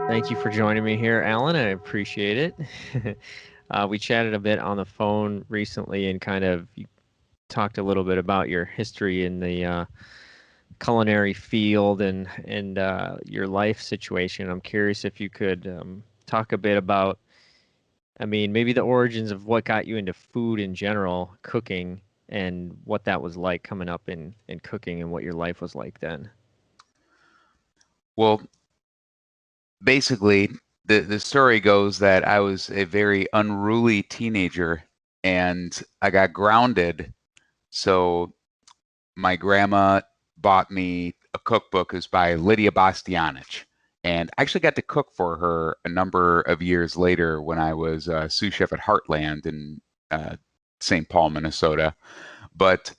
Thank you for joining me here, Alan. I appreciate it. We chatted a bit on the phone recently and kind of you talked a little bit about your history in the culinary field and your life situation. I'm curious if you could talk a bit about, I mean, maybe the origins of what got you into food in general, cooking, and what that was like coming up in cooking and what your life was like then. Well, basically, the story goes that I was a very unruly teenager and I got grounded. So my grandma bought me a cookbook. It was by Lydia Bastianich. And I actually got to cook for her a number of years later when I was a sous chef at Heartland in uh, St. Paul, Minnesota. But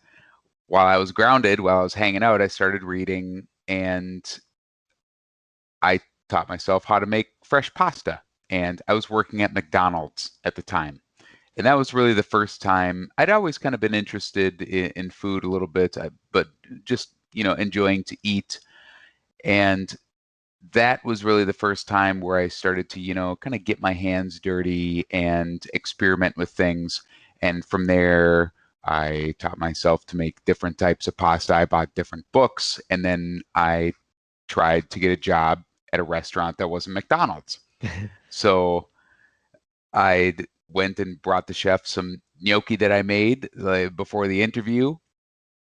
while I was grounded, while I was hanging out, I started reading and I taught myself how to make fresh pasta. And I was working at McDonald's at the time. And that was really the first time. I'd always kind of been interested in food a little bit, but just, enjoying to eat. And that was really the first time where I started to, kind of get my hands dirty and experiment with things. And from there, I taught myself to make different types of pasta. I bought different books, and then I tried to get a job at a restaurant that wasn't McDonald's. So I went and brought the chef some gnocchi that I made before the interview,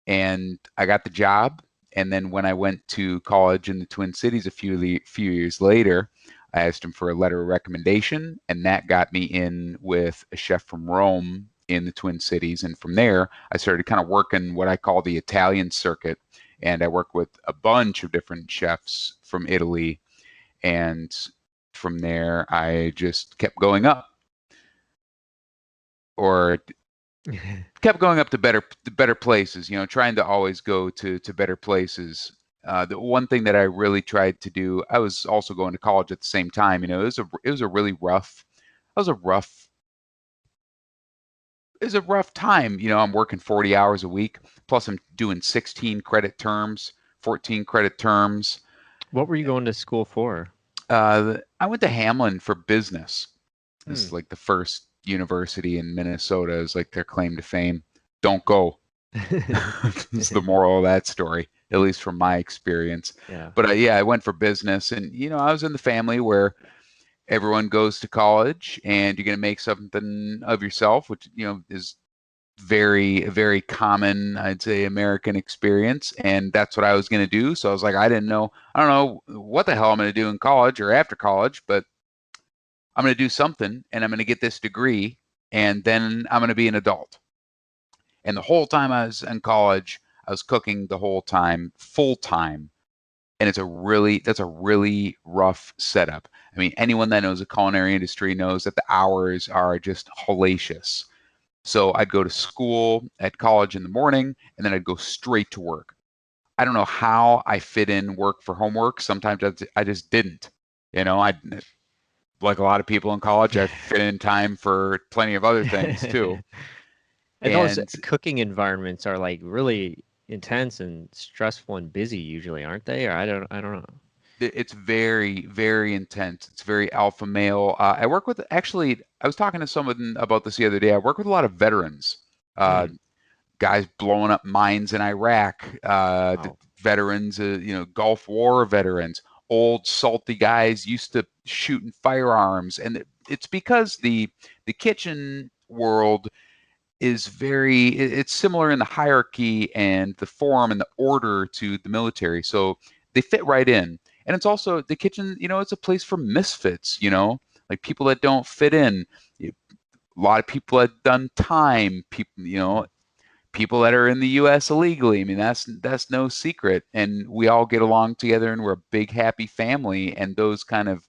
and I got the job. And then when I went to college in the Twin Cities a few years later, I asked him for a letter of recommendation, and that got me in with a chef from Rome in the Twin Cities. And from there, I started kind of working what I call the Italian circuit, and I worked with a bunch of different chefs from Italy. And from there, I just kept going up, or kept going up to better places, trying to always go to better places. The one thing that I really tried to do, I was also going to college at the same time. It was a really rough, it was a rough, it was a rough time. I'm working 40 hours a week, plus I'm doing 16 credit terms, 14 credit terms. What were you going to school for? I went to Hamlin for business. This Hmm. is like the first university in Minnesota, is like their claim to fame. Don't go. It's the moral of that story, at least from my experience. Yeah. But yeah, I went for business, and I was in the family where everyone goes to college, and you're going to make something of yourself, which is very common, I'd say, American experience, and that's what I was going to do. So I was like, I don't know what the hell I'm going to do in college or after college, but I'm going to do something, and I'm going to get this degree, and then I'm going to be an adult. And the whole time I was in college, I was cooking the whole time, full time. And that's a really rough setup. I mean, anyone that knows the culinary industry knows that the hours are just hellacious. So I'd go to school at college in the morning, and then I'd go straight to work. I don't know how I fit in work for homework. Sometimes I just didn't. I like a lot of people in college, I fit in time for plenty of other things too. And those And cooking environments are like really intense and stressful and busy usually, aren't they? Or I don't know. it's very intense. It's very alpha male. I work with, actually, I was talking to someone about this the other day. I work with a lot of veterans, uh, Hmm. guys blowing up mines in Iraq, the Wow. veterans, Gulf War veterans, old salty guys used to shooting firearms. And it's because the kitchen world is it's similar in the hierarchy and the form and the order to the military. So they fit right in. And it's also the kitchen, it's a place for misfits, like people that don't fit in. A lot of people that done time, people, people that are in the US illegally. I mean, that's no secret. And we all get along together and we're a big happy family. And those kind of,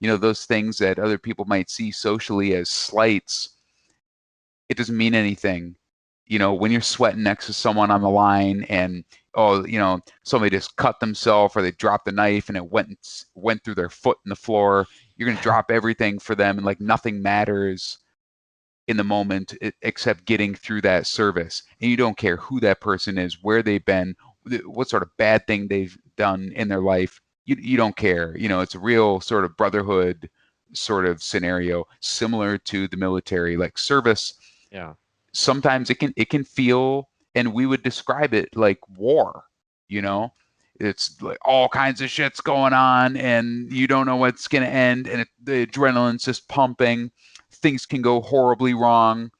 those things that other people might see socially as slights, it doesn't mean anything. When you're sweating next to someone on the line and somebody just cut themselves or they dropped the knife and it went through their foot in the floor, you're going to drop everything for them and like nothing matters. in the moment except getting through that service. And you don't care who that person is, where they've been, what sort of bad thing they've done in their life. You don't care. It's a real sort of brotherhood sort of scenario, similar to the military, like service. Yeah. Sometimes it can feel, and we would describe it like war. It's like all kinds of shit's going on, and you don't know what's going to end, and the adrenaline's just pumping. Things can go horribly wrong.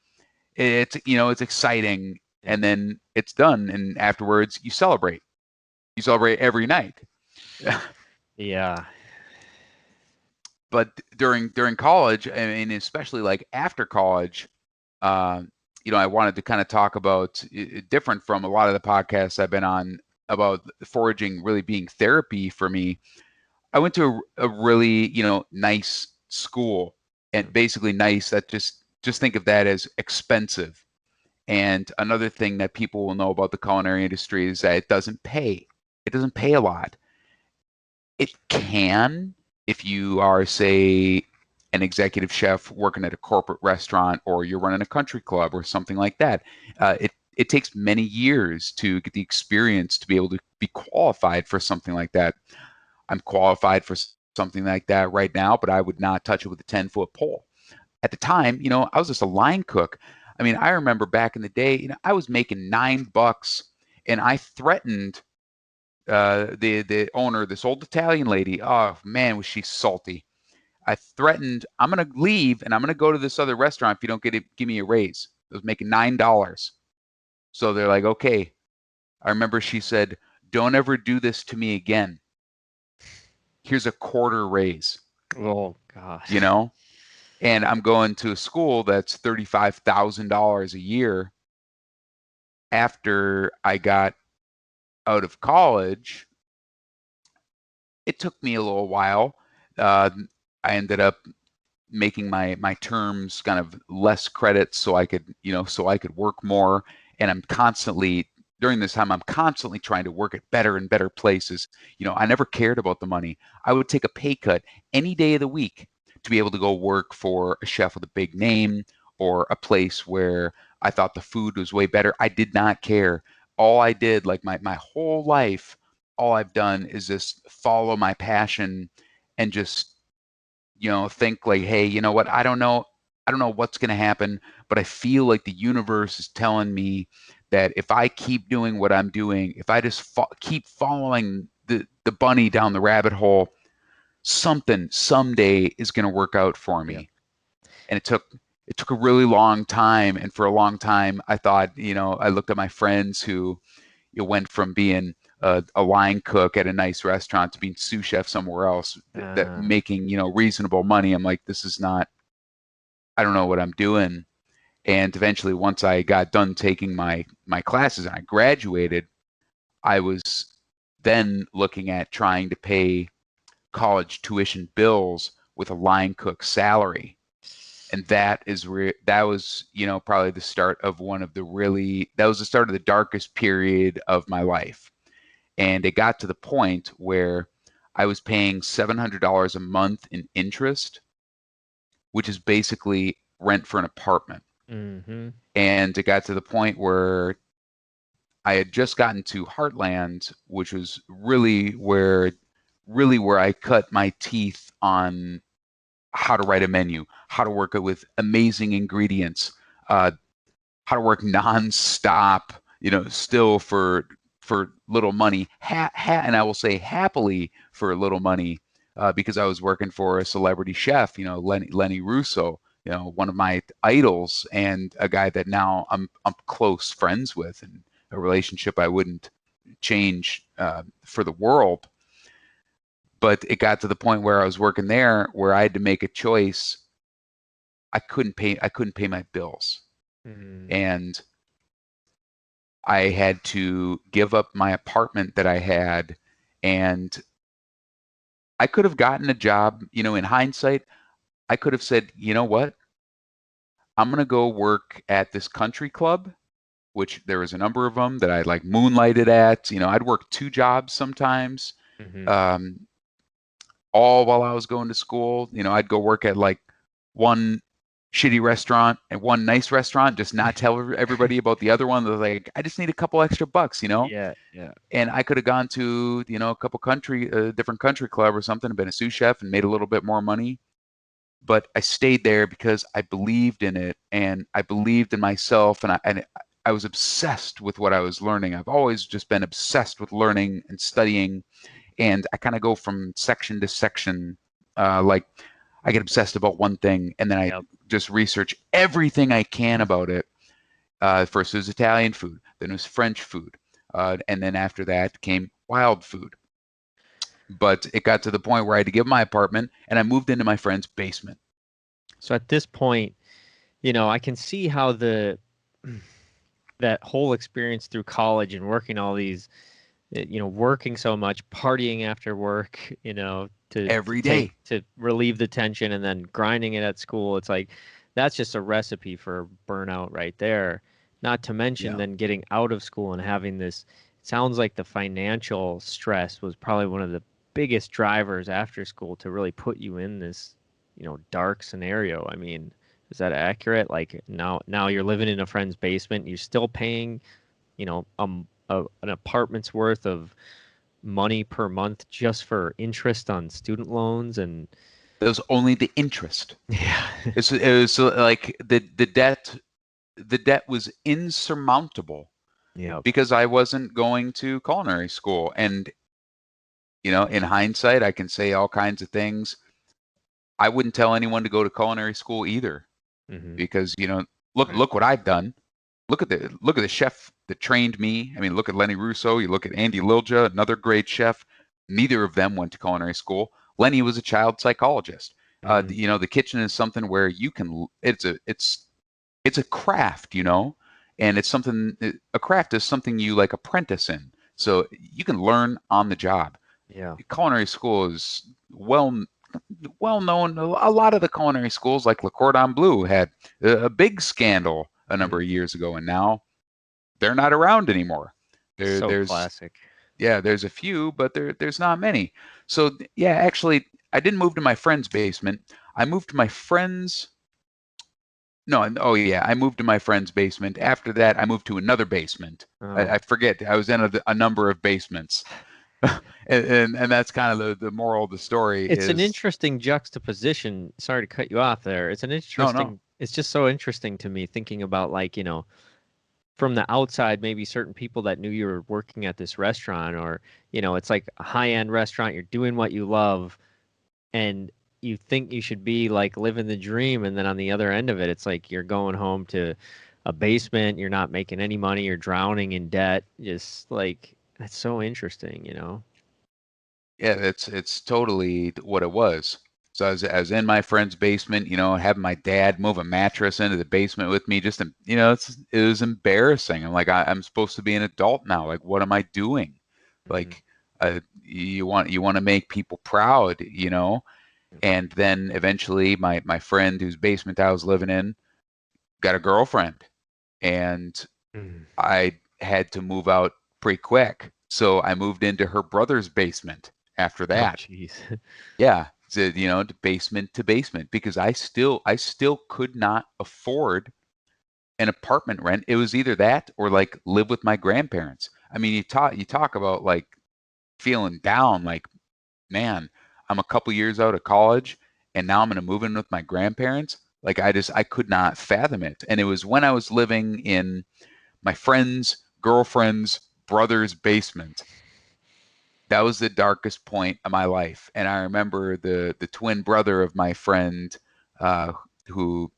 It's exciting, Yeah. and then it's done, and afterwards you celebrate. You celebrate every night. Yeah. But during college, I mean, especially like after college, I wanted to kind of talk about different from a lot of the podcasts I've been on about foraging really being therapy for me. I went to a really, nice school, and basically nice, that just think of that as expensive. And another thing that people will know about the culinary industry is that it doesn't pay. It doesn't pay a lot. It can if you are, say, an executive chef working at a corporate restaurant, or you're running a country club or something like that. It takes many years to get the experience to be able to be qualified for something like that. I'm qualified for something like that right now, but I would not touch it with a 10-foot pole. At the time, I was just a line cook. I mean, I remember back in the day, I was making $9, and I threatened the owner, this old Italian lady. Oh man, was she salty! I threatened, I'm gonna leave and I'm gonna go to this other restaurant if you don't give me a raise. I was making $9, so they're like, okay. I remember she said, "Don't ever do this to me again. Here's a quarter raise." Oh God. And I'm going to a school that's $35,000 a year. After I got out of college, it took me a little while. I ended up making my terms kind of less credits so I could work more. And I'm constantly, during this time, I'm constantly trying to work at better and better places. I never cared about the money. I would take a pay cut any day of the week to be able to go work for a chef with a big name, or a place where I thought the food was way better. I did not care. All I did, like my whole life, all I've done is just follow my passion, and just think like, hey, you know what? I don't know what's going to happen, but I feel like the universe is telling me that if I keep doing what I'm doing, if I just keep following the bunny down the rabbit hole, something someday is going to work out for me. Yeah. And it took a really long time, and for a long time I thought, I looked at my friends who went from being a line cook at a nice restaurant to being sous chef somewhere else, that making reasonable money. I'm like, this is not, I don't know what I'm doing. And eventually, once I got done taking my classes and I graduated, I was then looking at trying to pay college tuition bills with a line cook salary. And that was probably the start of that was the start of the darkest period of my life. And it got to the point where I was paying $700 a month in interest, which is basically rent for an apartment. Mm-hmm. And it got to the point where I had just gotten to Heartland, which was really where I cut my teeth on how to write a menu, how to work it with amazing ingredients, how to work nonstop, still for little money, and I will say happily for little money, because I was working for a celebrity chef, Lenny Russo, one of my idols, and a guy that now I'm close friends with, and a relationship I wouldn't change for the world. But it got to the point where I was working there, where I had to make a choice. I couldn't pay my bills. Mm-hmm. And I had to give up my apartment that I had, and I could have gotten a job, in hindsight. I could have said, you know what? I'm going to go work at this country club, which there was a number of them that I like moonlighted at. I'd work 2 jobs sometimes, Mm-hmm. all while I was going to school. I'd go work at like one shitty restaurant and one nice restaurant, just not tell everybody about the other one. They're like, I just need a couple extra bucks, you know? Yeah, yeah. And I could have gone to, you know, a couple different country club or something, and been a sous chef and made a little bit more money. But I stayed there because I believed in it and I believed in myself, and I was obsessed with what I was learning. I've always just been obsessed with learning and studying, and I kind of go from section to section. Like I get obsessed about one thing, and then I Yep. just research everything I can about it. First it was Italian food, then it was French food, and then after that came wild food. But it got to the point where I had to give my apartment, and I moved into my friend's basement. So at this point, I can see how that whole experience through college and working all these, working so much, partying after work, Every day. to relieve the tension and then grinding it at school. It's like that's just a recipe for burnout right there. Not to mention Yeah. then getting out of school and having this, it sounds like the financial stress was probably one of the biggest drivers after school to really put you in this, dark scenario. I mean, is that accurate? Like now you're living in a friend's basement, you're still paying, an apartment's worth of money per month just for interest on student loans and It was only the interest. yeah. It was like the debt was insurmountable Yep. because I wasn't going to culinary school. And, you know, in hindsight, I can say all kinds of things. I wouldn't tell anyone to go to culinary school either Hmm. because, you know, look what I've done. Look at the chef that trained me. I mean, look at Lenny Russo. You look at Andy Lilja, another great chef. Neither of them went to culinary school. Lenny was a child psychologist. Hmm. You know, the kitchen is something where you can. It's a craft, you know, and it's something. A craft is something you like apprentice in, so you can learn on the job. Yeah. Culinary school is well known. A lot of the culinary schools, like Le Cordon Bleu, had a big scandal a number Mm. of years ago, and now they're not around anymore. There, So there's classic. yeah, there's a few, but there's not many. So yeah, actually, I didn't move to my friend's basement. I moved to my friend's. No, oh yeah, I moved to my friend's basement. After that, I moved to another basement. I Oh, forget. I was in a number of basements, and that's kind of the moral of the story it's an is interesting juxtaposition. Sorry to cut you off there. no. It's just so interesting to me thinking about like, from the outside, maybe certain people that knew you were working at this restaurant or, it's like a high-end restaurant, you're doing what you love and you think you should be like living the dream. And then on the other end of it, it's like you're going home to a basement, you're not making any money, you're drowning in debt. Just like, that's so interesting. Yeah, it's totally what it was. So I was in my friend's basement, you know, having my dad move a mattress into the basement with me. You know, it was embarrassing. I'm like, I'm supposed to be an adult now. Like, what am I doing? Hmm. Like, you want to make people proud, you know. And then eventually, my friend whose basement I was living in got a girlfriend, and Mm. I had to move out pretty quick. So I moved into her brother's basement after Oh, that. jeez. Yeah, so, you know, basement to basement because I still could not afford an apartment rent. It was either that or like live with my grandparents. I mean, you talk about like feeling down, like, man, I'm a couple years out of college and now I'm going to move in with my grandparents. Like I could not fathom it. And it was when I was living in my friend's girlfriend's brother's basement. That was the darkest point of my life. And I remember the twin brother of my friend, uh, who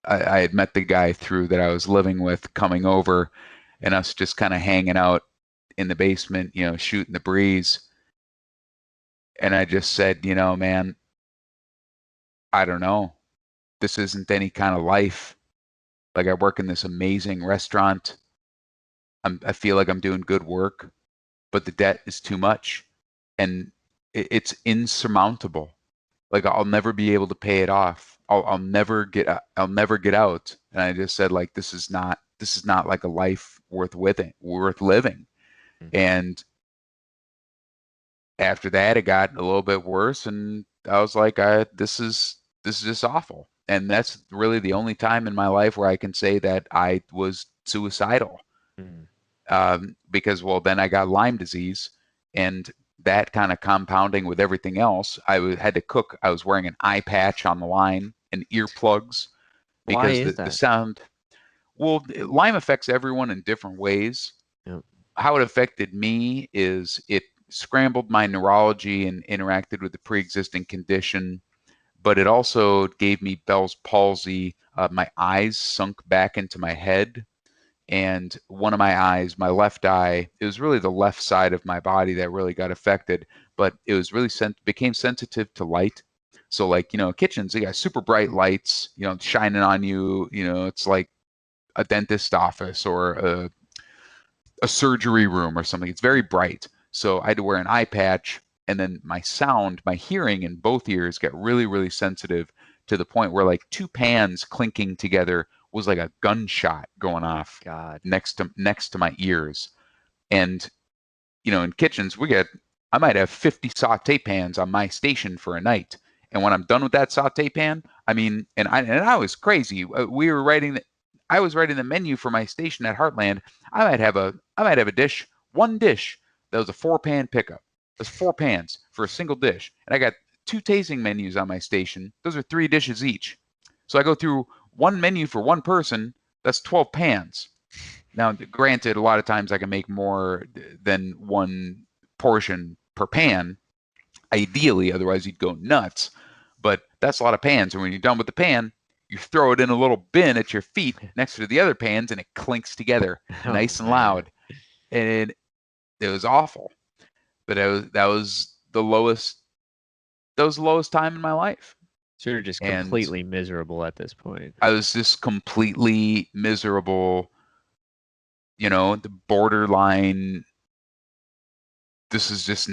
I had met the guy through that I was living with, coming over, and us just kind of hanging out in the basement, you know, shooting the breeze. And I just said, you know, man, I don't know. This isn't any kind of life. Like I work in this amazing restaurant. I feel like I'm doing good work, but the debt is too much, and it's insurmountable. Like I'll never be able to pay it off. I'll never get out. And I just said like this is not like a life worth living. And after that, it got a little bit worse, and I was like, this is just awful. And that's really the only time in my life where I can say that I was suicidal. Mm. Because, well, then I got Lyme disease, and that kind of compounding with everything else. Had to cook. I was wearing an eye patch on the line and earplugs Why because is the that? sound. Well, Lyme affects everyone in different ways. Yep. How it affected me is it scrambled my neurology and interacted with the pre-existing condition, but it also gave me Bell's palsy. My eyes sunk back into my head, and one of my eyes, my left eye, it was really the left side of my body that really got affected, but it was really became sensitive to light. So, like, kitchens, they got super bright lights, shining on you. It's like a dentist office or a surgery room or something. It's very bright. So I had to wear an eye patch, and then my hearing in both ears got really, really sensitive to the point where like two pans clinking together was like a gunshot going off God. next to my ears. And in kitchens, I might have 50 saute pans on my station for a night. And when I'm done with that saute pan, I mean, and I was crazy. I was writing the menu for my station at Heartland. I might have a dish, one dish that was a 4-pan pickup. That's 4 pans for a single dish. And I got 2 tasting menus on my station. Those are 3 dishes each. So I go through one menu for one person. That's 12 pans. Now, granted, a lot of times I can make more than one portion per pan, ideally, otherwise you'd go nuts. But that's a lot of pans. And when you're done with the pan, you throw it in a little bin at your feet next to the other pans, and it clinks together Oh, nice and man. loud. And it was awful. But that was the lowest time in my life. So you're just And completely miserable at this point. I was just completely miserable, the borderline. This is just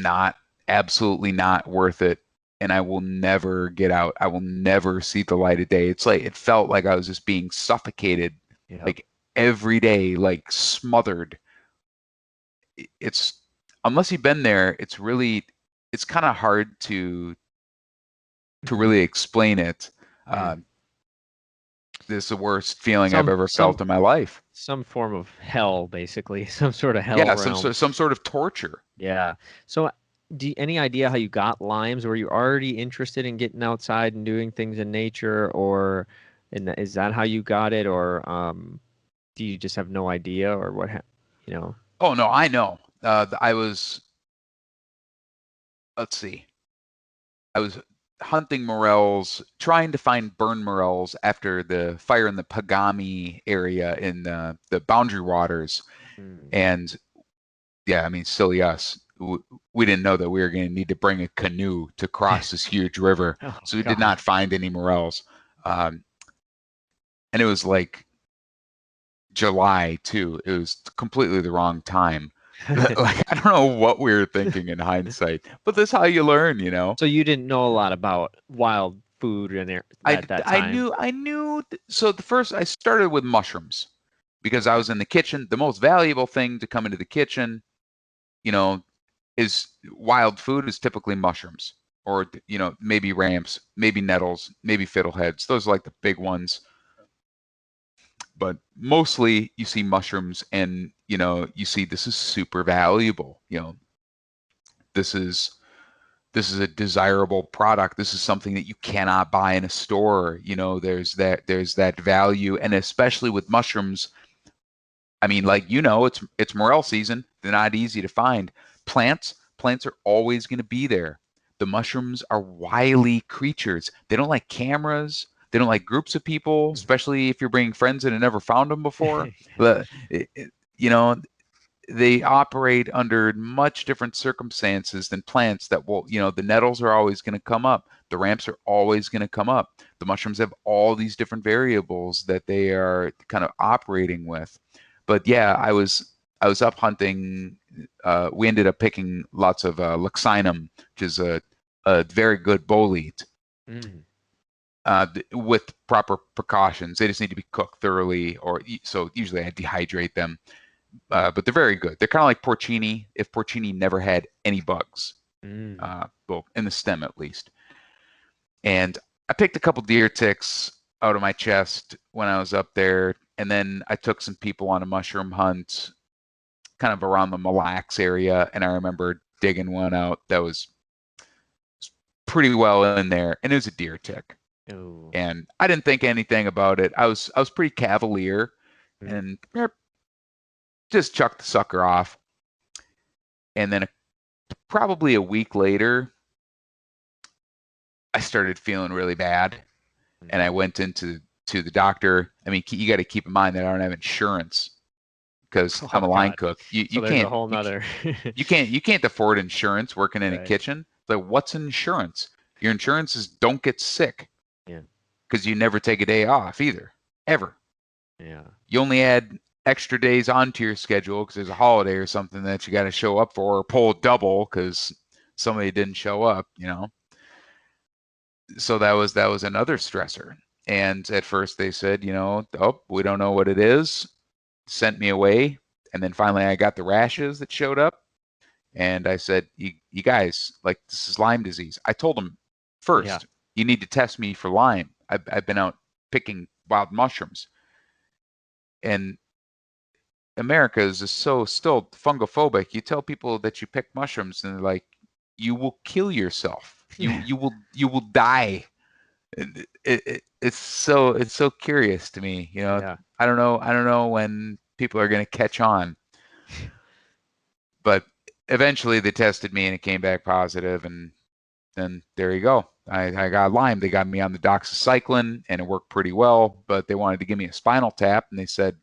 absolutely not worth it. And I will never get out. I will never see the light of day. It's like, it felt like I was just being suffocated, Yep. like every day, like smothered. It's, unless you've been there, it's kind of hard to really explain it. This is the worst feeling I've ever felt in my life. Some form of hell, basically, some sort of hell Yeah, realm. some sort of torture. Yeah. So, any idea how you got limes? Were you already interested in getting outside and doing things in nature, or is that how you got it, or do you just have no idea, or what? Oh no, I know. I was. Let's see. I was hunting morels, trying to find burn morels after the fire in the Pagami area in the Boundary Waters. Mm. And yeah, I mean, silly us. We didn't know that we were going to need to bring a canoe to cross this huge river. Oh, So we did God. not find any morels. And it was like July too. It was completely the wrong time. Like, I don't know what we were thinking in hindsight, but that's how you learn, So you didn't know a lot about wild food in there at that time. I knew. So I started with mushrooms because I was in the kitchen. The most valuable thing to come into the kitchen, you know, is wild food is typically mushrooms or, maybe ramps, maybe nettles, maybe fiddleheads. Those are like the big ones. But mostly you see mushrooms and, you see this is super valuable. This is a desirable product. This is something that you cannot buy in a store. There's that value. And especially with mushrooms, I mean, like, it's morel season. They're not easy to find. Plants are always going to be there. The mushrooms are wily creatures. They don't like cameras. They don't like groups of people, especially if you're bringing friends in and never found them before. You know, they operate under much different circumstances than plants that will, the nettles are always going to come up. The ramps are always going to come up. The mushrooms have all these different variables that they are kind of operating with. But yeah, I was up hunting. We ended up picking lots of Luxinum, which is a very good bolete. Mm. With proper precautions. They just need to be cooked thoroughly, so usually I dehydrate them. But they're very good. They're kind of like porcini, if porcini never had any bugs, well, in the stem at least. And I picked a couple deer ticks. out of my chest when I was up there. And then I took some people on a mushroom hunt kind of around the Mille Lacs area, and I remember digging one out that was pretty well in there, and it was a deer tick. Oh. And I didn't think anything about it. I was pretty cavalier, and just chucked the sucker off. And then probably a week later, I started feeling really bad, and I went into the doctor. I mean, you got to keep in mind that I don't have insurance because I'm a line cook. You can't a whole nother. you can't afford insurance working in a kitchen. Like, what's insurance? Your insurance is don't get sick. Yeah. Because you never take a day off either, ever. Yeah. You only add extra days onto your schedule because there's a holiday or something that you got to show up for, or pull double because somebody didn't show up. So that was another stressor. And at first they said, oh, we don't know what it is. Sent me away. And then finally I got the rashes that showed up. And I said, you guys, like, this is Lyme disease. I told them first, you need to test me for Lyme. I've been out picking wild mushrooms. And America is just so still fungophobic. You tell people that you pick mushrooms and they're like, you will kill yourself. You will die. It's so curious to me, I don't know when people are going to catch on, but eventually they tested me and it came back positive, and then there you go. I got Lyme. They got me on the doxycycline and it worked pretty well, but they wanted to give me a spinal tap, and they said,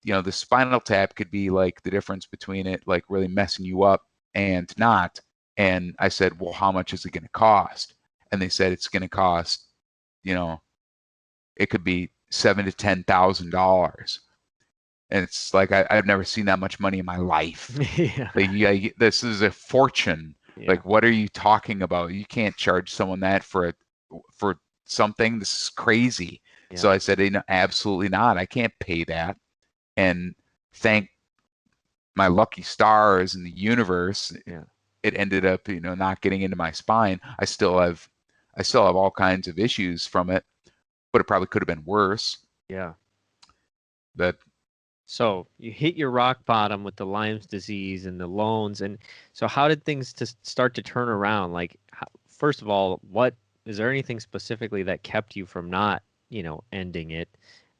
the spinal tap could be like the difference between it like really messing you up and not. And I said, well, how much is it going to cost? And they said it's going to cost, it could be $7,000 to $10,000. And it's like I've never seen that much money in my life. Like, this is a fortune. Yeah. Like, what are you talking about? You can't charge someone that for something. This is crazy. Yeah. So I said, absolutely not. I can't pay that. And thank my lucky stars in the universe, it ended up, not getting into my spine. I still have all kinds of issues from it, but it probably could have been worse. Yeah. But so you hit your rock bottom with the Lyme's disease and the loans, and so how did things start to turn around? Like, first of all, is there anything specifically that kept you from not, ending it?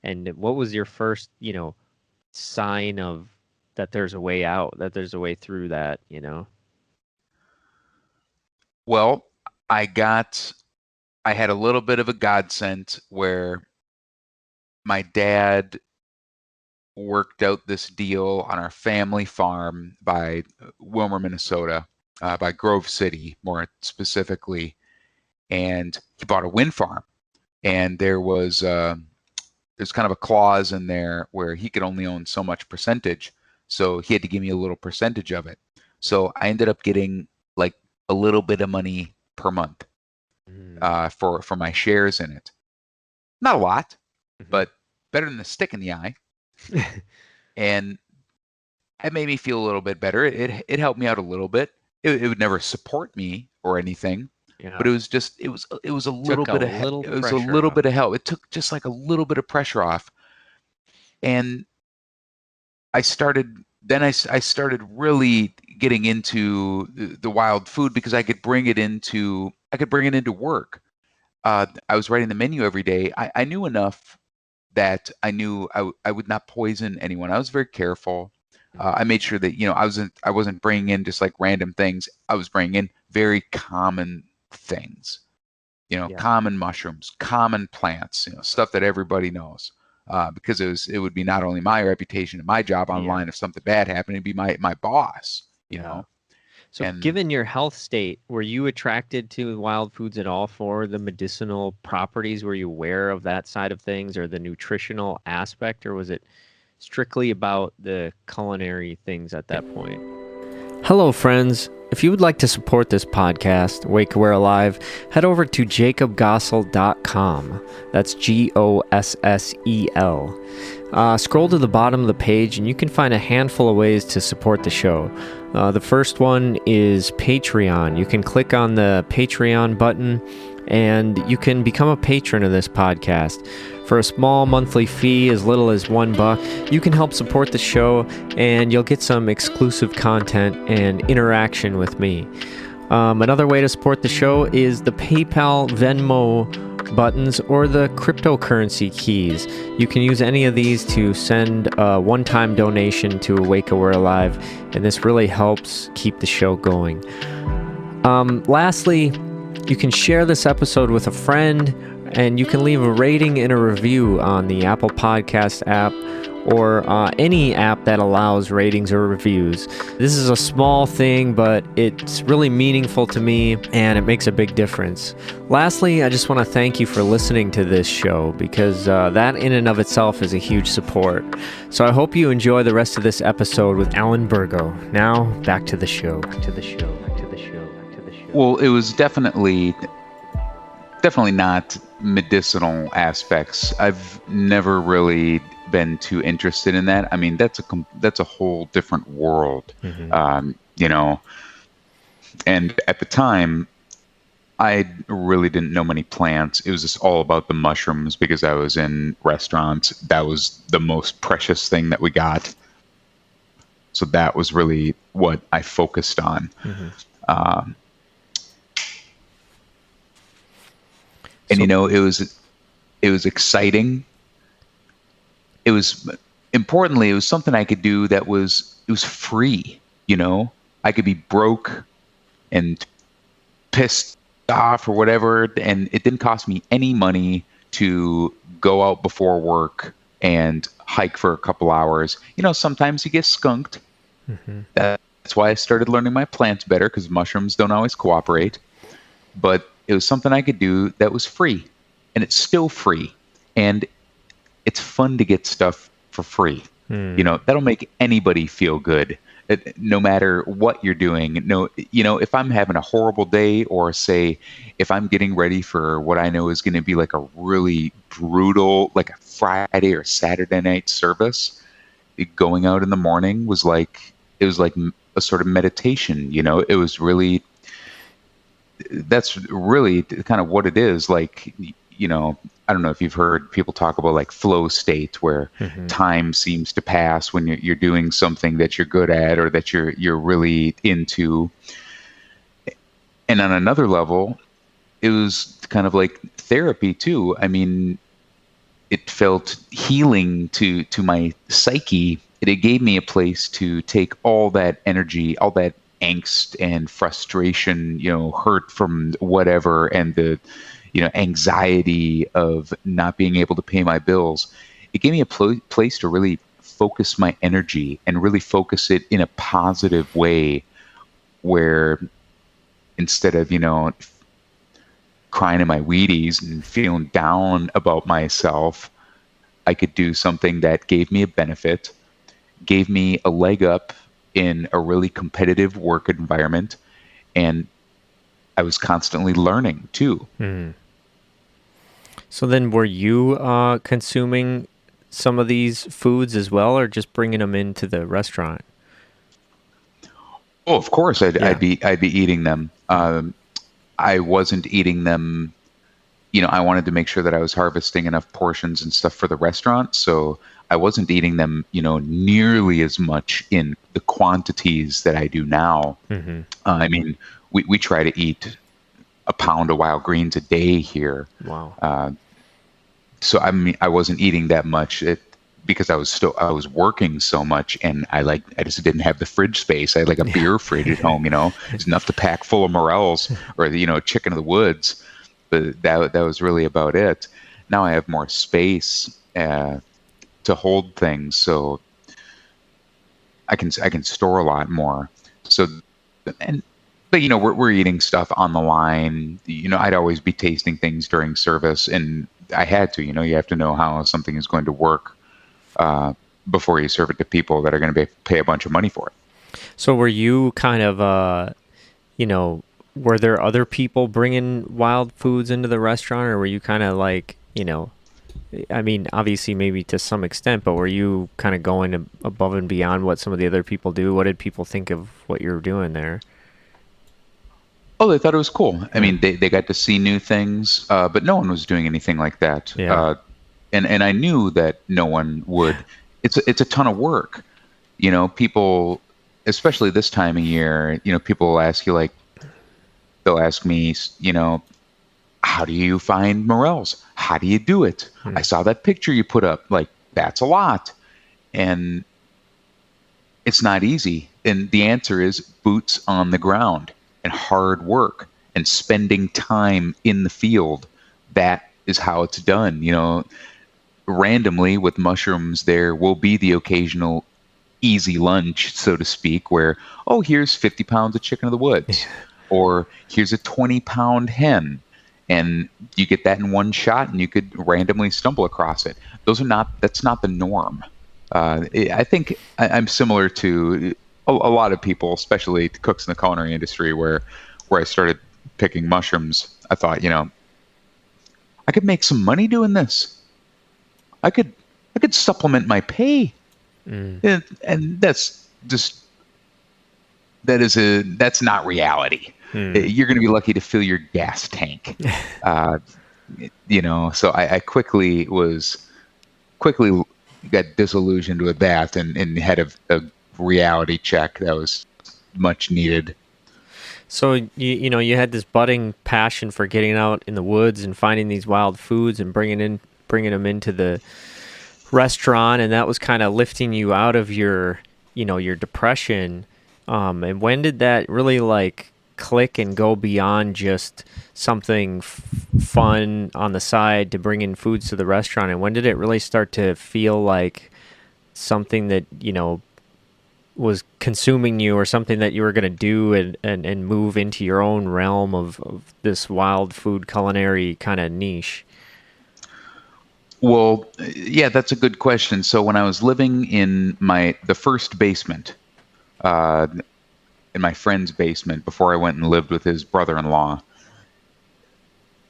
And what was your first, sign of that there's a way out, that there's a way through that, Well, I had a little bit of a godsend where my dad worked out this deal on our family farm by Wilmer, Minnesota, by Grove City, more specifically. And he bought a wind farm. And there's kind of a clause in there where he could only own so much percentage. So he had to give me a little percentage of it. So I ended up getting like a little bit of money per month for my shares in it. Not a lot, but better than the stick in the eye. And it made me feel a little bit better. It helped me out a little bit. It would never support me or anything, but it was a little bit of help. It took just like a little bit of pressure off. And I started really getting into the wild food because I could bring it into work. I was writing the menu every day. I knew enough that I knew I would not poison anyone. I was very careful. I made sure that I wasn't bringing in just like random things. I was bringing in very common things, common mushrooms, common plants, stuff that everybody knows. Because it would be not only my reputation and my job online. If something bad happened, it'd be my boss. So, given your health state, were you attracted to wild foods at all for the medicinal properties? Were you aware of that side of things, or the nutritional aspect, or was it strictly about the culinary things at that point? Hello, friends. If you would like to support this podcast, Wake Aware Alive, head over to jacobgossel.com. That's Gossel. Scroll to the bottom of the page and you can find a handful of ways to support the show. The first one is Patreon. You can click on the Patreon button and you can become a patron of this podcast. For a small monthly fee, as little as $1, you can help support the show, and you'll get some exclusive content and interaction with me. Another way to support the show is the PayPal, Venmo buttons, or the cryptocurrency keys. You can use any of these to send a one-time donation to Awake Aware Alive, and this really helps keep the show going. Lastly, you can share this episode with a friend, and you can leave a rating and a review on the Apple Podcast app or any app that allows ratings or reviews. This is a small thing, but it's really meaningful to me, and it makes a big difference. Lastly, I just want to thank you for listening to this show, because that in and of itself is a huge support. So I hope you enjoy the rest of this episode with Alan Bergo. Now, back to the show. Well, it was definitely not medicinal aspects. I've never really been too interested in that. I mean, that's a whole different world, you know. And at the time, I really didn't know many plants. It was just all about the mushrooms because I was in restaurants. That was the most precious thing that we got. So that was really what I focused on. And you know, it was exciting. It was importantly, it was something I could do it was free. You know, I could be broke and pissed off or whatever, and it didn't cost me any money to go out before work and hike for a couple hours. You know, sometimes you get skunked. That's why I started learning my plants better, because mushrooms don't always cooperate. But it was something I could do that was free, and it's still free, and it's fun to get stuff for free. You know, that'll make anybody feel good, no matter what you're doing. No, you know, if I'm having a horrible day, or say, if I'm getting ready for what I know is going to be like a really brutal, like a Friday or Saturday night service, going out in the morning was like a sort of meditation. You know, it was really. That's really kind of what it is. Like, you know, I don't know if you've heard people talk about like flow state, where time seems to pass when you're doing something that you're good at or that you're really into. And on another level, it was kind of like therapy too. I mean, it felt healing to my psyche. It gave me a place to take all that energy, all that angst and frustration, you know, hurt from whatever, and the, you know, anxiety of not being able to pay my bills. It gave me a place to really focus my energy and really focus it in a positive way, where instead of, you know, crying in my Wheaties and feeling down about myself, I could do something that gave me a benefit, gave me a leg up in a really competitive work environment, and I was constantly learning too. So then, were you consuming some of these foods as well, or just bringing them into the restaurant? Oh, of course, I'd be eating them. I wasn't eating them. You know, I wanted to make sure that I was harvesting enough portions and stuff for the restaurant, so I wasn't eating them, you know, nearly as much in the quantities that I do now. I mean, we try to eat a pound of wild greens a day here. Wow. So I mean, I wasn't eating that much because I was working so much, and I just didn't have the fridge space. I had like a beer fridge at home, you know, it's enough to pack full of morels or, you know, chicken of the woods, but that was really about it. Now I have more space to hold things, so I can store a lot more. So, but you know, we're eating stuff on the line. You know, I'd always be tasting things during service, and I had to. You know, you have to know how something is going to work before you serve it to people that are going to pay a bunch of money for it. So, were you kind of, you know, were there other people bringing wild foods into the restaurant, or were you kind of like, you know? I mean, obviously, maybe to some extent, but were you kind of going above and beyond what some of the other people do? What did people think of what you were doing there? Oh, they thought it was cool. I mean, they got to see new things, but no one was doing anything like that. Yeah. And I knew that no one would. It's a ton of work. People, especially this time of year, people will ask you, like, they'll ask me, how do you find morels? How do you do it? I saw that picture you put up. Like, that's a lot. And it's not easy. And the answer is boots on the ground and hard work and spending time in the field. That is how it's done. Randomly with mushrooms, there will be the occasional easy lunch, so to speak, where, oh, here's 50 pounds of chicken of the woods, or here's a 20-pound hen, and you get that in one shot, and you could randomly stumble across it. That's not the norm. I think I'm similar to a lot of people, especially cooks in the culinary industry, where I started picking mushrooms. I thought, I could make some money doing this. I could supplement my pay. And that's not reality. You're going to be lucky to fill your gas tank. So I quickly got disillusioned with that and had a reality check that was much needed. So you had this budding passion for getting out in the woods and finding these wild foods and bringing them into the restaurant, and that was kind of lifting you out of your depression. And when did that really like click and go beyond just something fun on the side to bring in foods to the restaurant? And when did it really start to feel like something that was consuming you, or something that you were going to do and move into your own realm of this wild food culinary kind of niche? Well, yeah, that's a good question. So when I was living in the first basement, in my friend's basement, before I went and lived with his brother-in-law,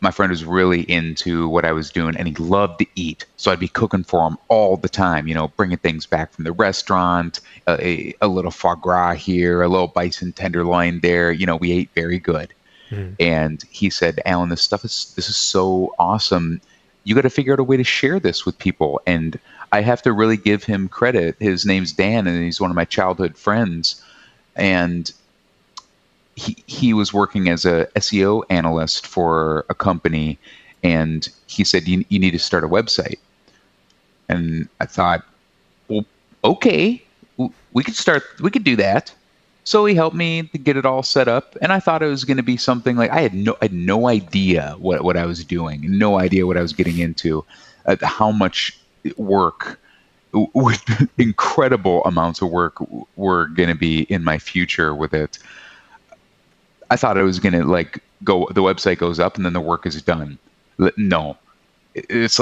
my friend was really into what I was doing, and he loved to eat. So I'd be cooking for him all the time, bringing things back from the restaurant, a little foie gras here, a little bison tenderloin there. We ate very good. And he said, Alan, this is so awesome. You got to figure out a way to share this with people. And I have to really give him credit. His name's Dan, and he's one of my childhood friends. And he was working as a SEO analyst for a company, and he said, you need to start a website. And I thought, well, okay, we could do that. So he helped me to get it all set up, and I thought it was going to be something like I had no idea what I was doing, no idea what I was getting into, how much work, incredible amounts of work were going to be in my future with it. I thought it was going to the website goes up and then the work is done. No, it's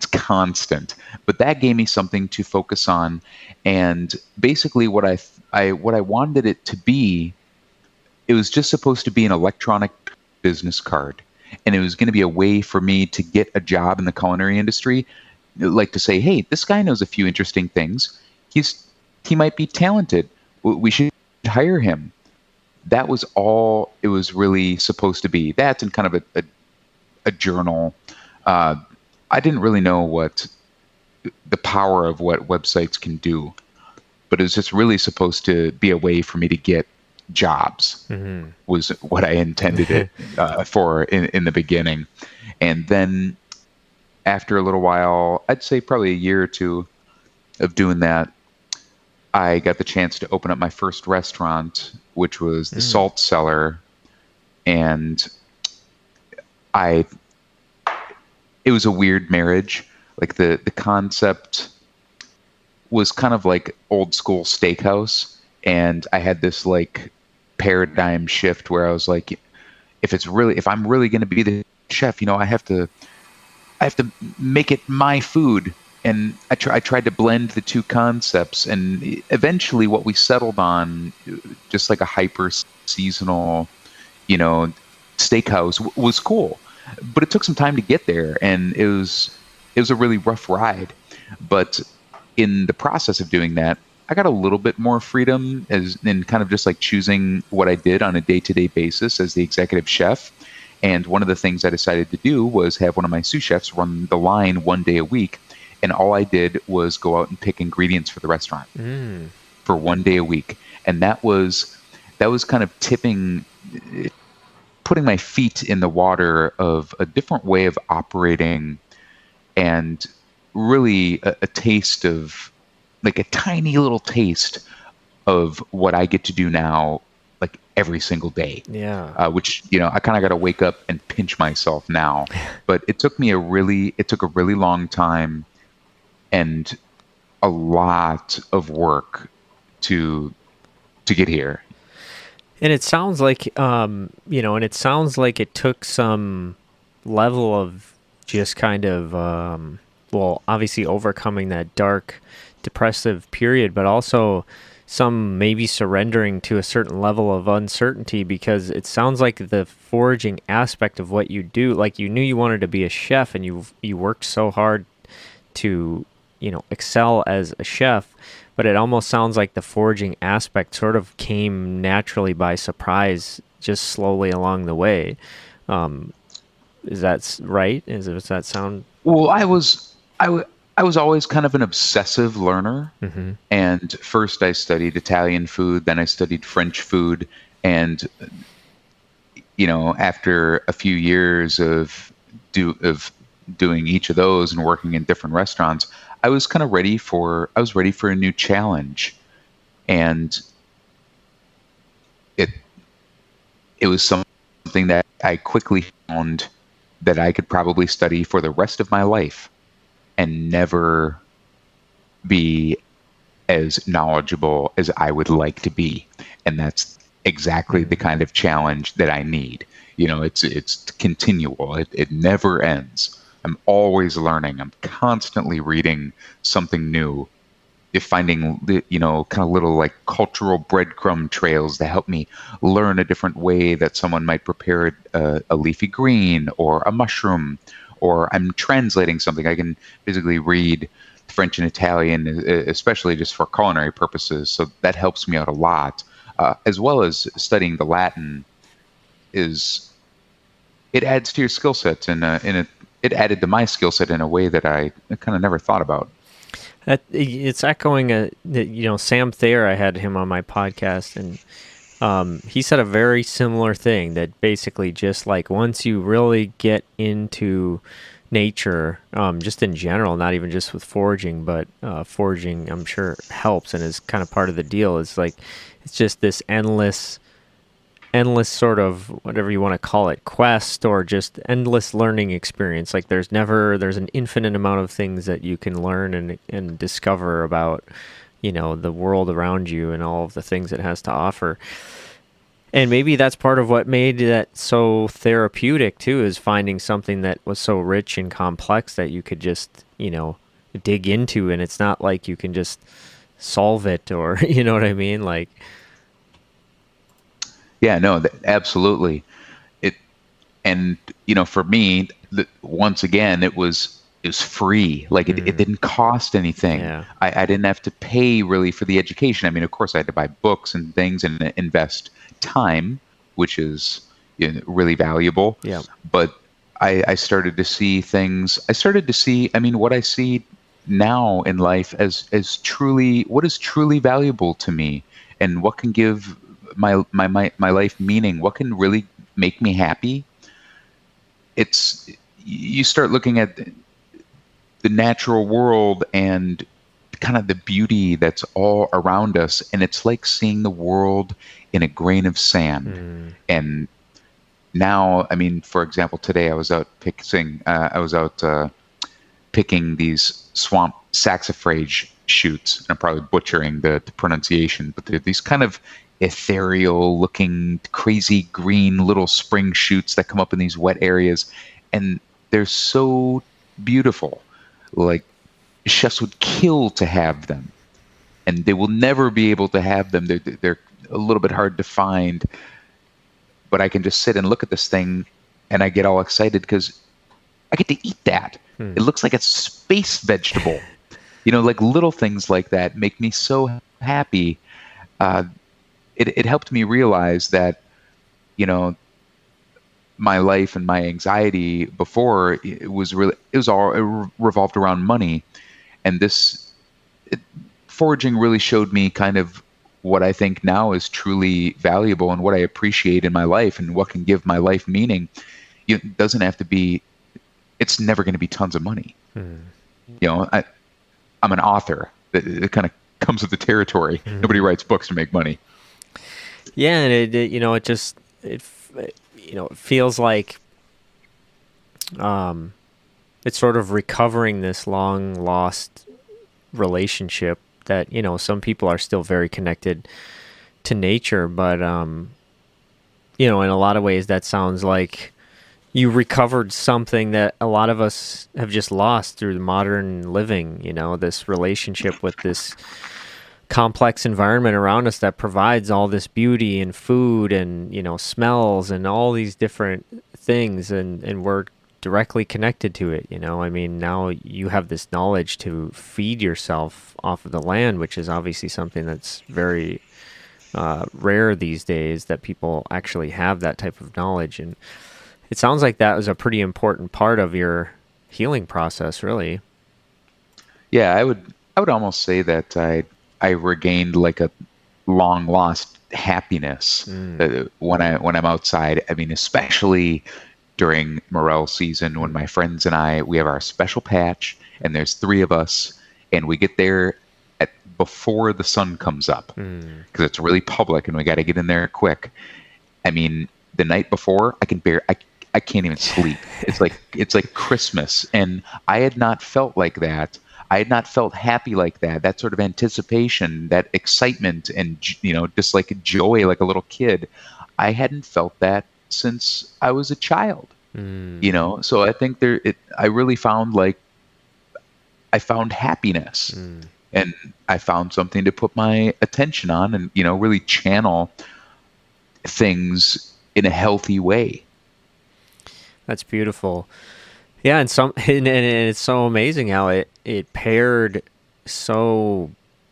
constant. But that gave me something to focus on, and basically what I wanted it to be, it was just supposed to be an electronic business card, and it was going to be a way for me to get a job in the culinary industry, like to say, hey, this guy knows a few interesting things. He might be talented. We should hire him. That was all it was really supposed to be. That and kind of a journal. I didn't really know what the power of what websites can do, but it was just really supposed to be a way for me to get jobs. Was what I intended it for in the beginning. And then after a little while, I'd say probably a year or two of doing that, I got the chance to open up my first restaurant, which was the Salt Cellar. And it was a weird marriage. Like the concept was kind of like old school steakhouse. And I had this like paradigm shift where I was like, if I'm really going to be the chef, I have to make it my food. And I tried to blend the two concepts, and eventually what we settled on, just like a hyper seasonal, steakhouse, was cool. But it took some time to get there, and it was a really rough ride. But in the process of doing that, I got a little bit more freedom as in kind of just like choosing what I did on a day-to-day basis as the executive chef. And one of the things I decided to do was have one of my sous chefs run the line one day a week. And all I did was go out and pick ingredients for the restaurant for one day a week. And that was kind of putting my feet in the water of a different way of operating, and really a taste of, like, a tiny little taste of what I get to do now, like every single day. Yeah. Which, I kind of got to wake up and pinch myself now. But it took a really long time and a lot of work to get here. And it sounds like, it took some level of just kind of, obviously overcoming that dark, depressive period, but also some maybe surrendering to a certain level of uncertainty, because it sounds like the foraging aspect of what you do, like you knew you wanted to be a chef and you worked so hard to, excel as a chef, but it almost sounds like the foraging aspect sort of came naturally by surprise, just slowly along the way. Is that right? Does that sound? Well, I was always kind of an obsessive learner. Mm-hmm. And first I studied Italian food, then I studied French food. And, after a few years of doing each of those and working in different restaurants, I was kind of ready for a new challenge. And it was something that I quickly found that I could probably study for the rest of my life and never be as knowledgeable as I would like to be. And that's exactly the kind of challenge that I need. It's continual. It never ends. I'm always learning. I'm constantly reading something new. If finding, kind of little like cultural breadcrumb trails that help me learn a different way that someone might prepare a leafy green or a mushroom, or I'm translating something. I can basically read French and Italian, especially just for culinary purposes. So that helps me out a lot, as well as studying the Latin. It adds to your skill set, and it added to my skill set in a way that I kind of never thought about. It's echoing Sam Thayer. I had him on my podcast, and he said a very similar thing, that basically just like once you really get into nature, just in general, not even just with foraging, but foraging I'm sure helps and is kind of part of the deal. It's like it's just this endless sort of, whatever you want to call it, quest, or just endless learning experience. Like there's an infinite amount of things that you can learn and discover about, the world around you and all of the things it has to offer. And maybe that's part of what made that so therapeutic too, is finding something that was so rich and complex that you could just, dig into, and it's not like you can just solve it, or, you know what I mean? Like, yeah, no, absolutely. And for me, once again, it was free. Like it didn't cost anything. Yeah. I didn't have to pay really for the education. I mean, of course, I had to buy books and things and invest time, which is really valuable. Yeah. But I started to see things. I mean, what I see now in life as what is truly valuable to me, and what can give my life meaning, what can really make me happy. You start looking at the natural world and kind of the beauty that's all around us, and it's like seeing the world in a grain of sand. And now, I mean, for example, today I was out picking these swamp saxophrage shoots. I'm probably butchering the pronunciation, but they're these kind of ethereal looking, crazy green little spring shoots that come up in these wet areas, and they're so beautiful. Like, chefs would kill to have them, and they will never be able to have them. They're a little bit hard to find, but I can just sit and look at this thing and I get all excited because I get to eat that. It looks like a space vegetable. Like little things like that make me so happy. Uh, it helped me realize that, you know, my life and my anxiety before it was all it revolved around money, and foraging really showed me kind of what I think now is truly valuable and what I appreciate in my life and what can give my life meaning. It doesn't have to be. It's never going to be tons of money. I'm an author. It kind of comes with the territory. Nobody writes books to make money. Yeah, and it feels like it's sort of recovering this long lost relationship that, some people are still very connected to nature, but in a lot of ways that sounds like you recovered something that a lot of us have just lost through modern living, this relationship with this complex environment around us that provides all this beauty and food and, smells and all these different things. And we're directly connected to it. I mean, now you have this knowledge to feed yourself off of the land, which is obviously something that's very rare these days, that people actually have that type of knowledge. And it sounds like that was a pretty important part of your healing process, really. Yeah, I would almost say that I regained like a long lost happiness when I'm outside. I mean, especially during morel season, when my friends and we have our special patch, and there's 3 of us, and we get there before the sun comes up, because it's really public and we got to get in there quick. I mean, the night before, I can't even sleep. It's like Christmas, and I had not felt like that. I had not felt happy like that. That sort of anticipation, that excitement, and just like joy, like a little kid. I hadn't felt that since I was a child. So I think I really found I found happiness, and I found something to put my attention on, and really channel things in a healthy way. That's beautiful. Yeah, and it's so amazing how it paired so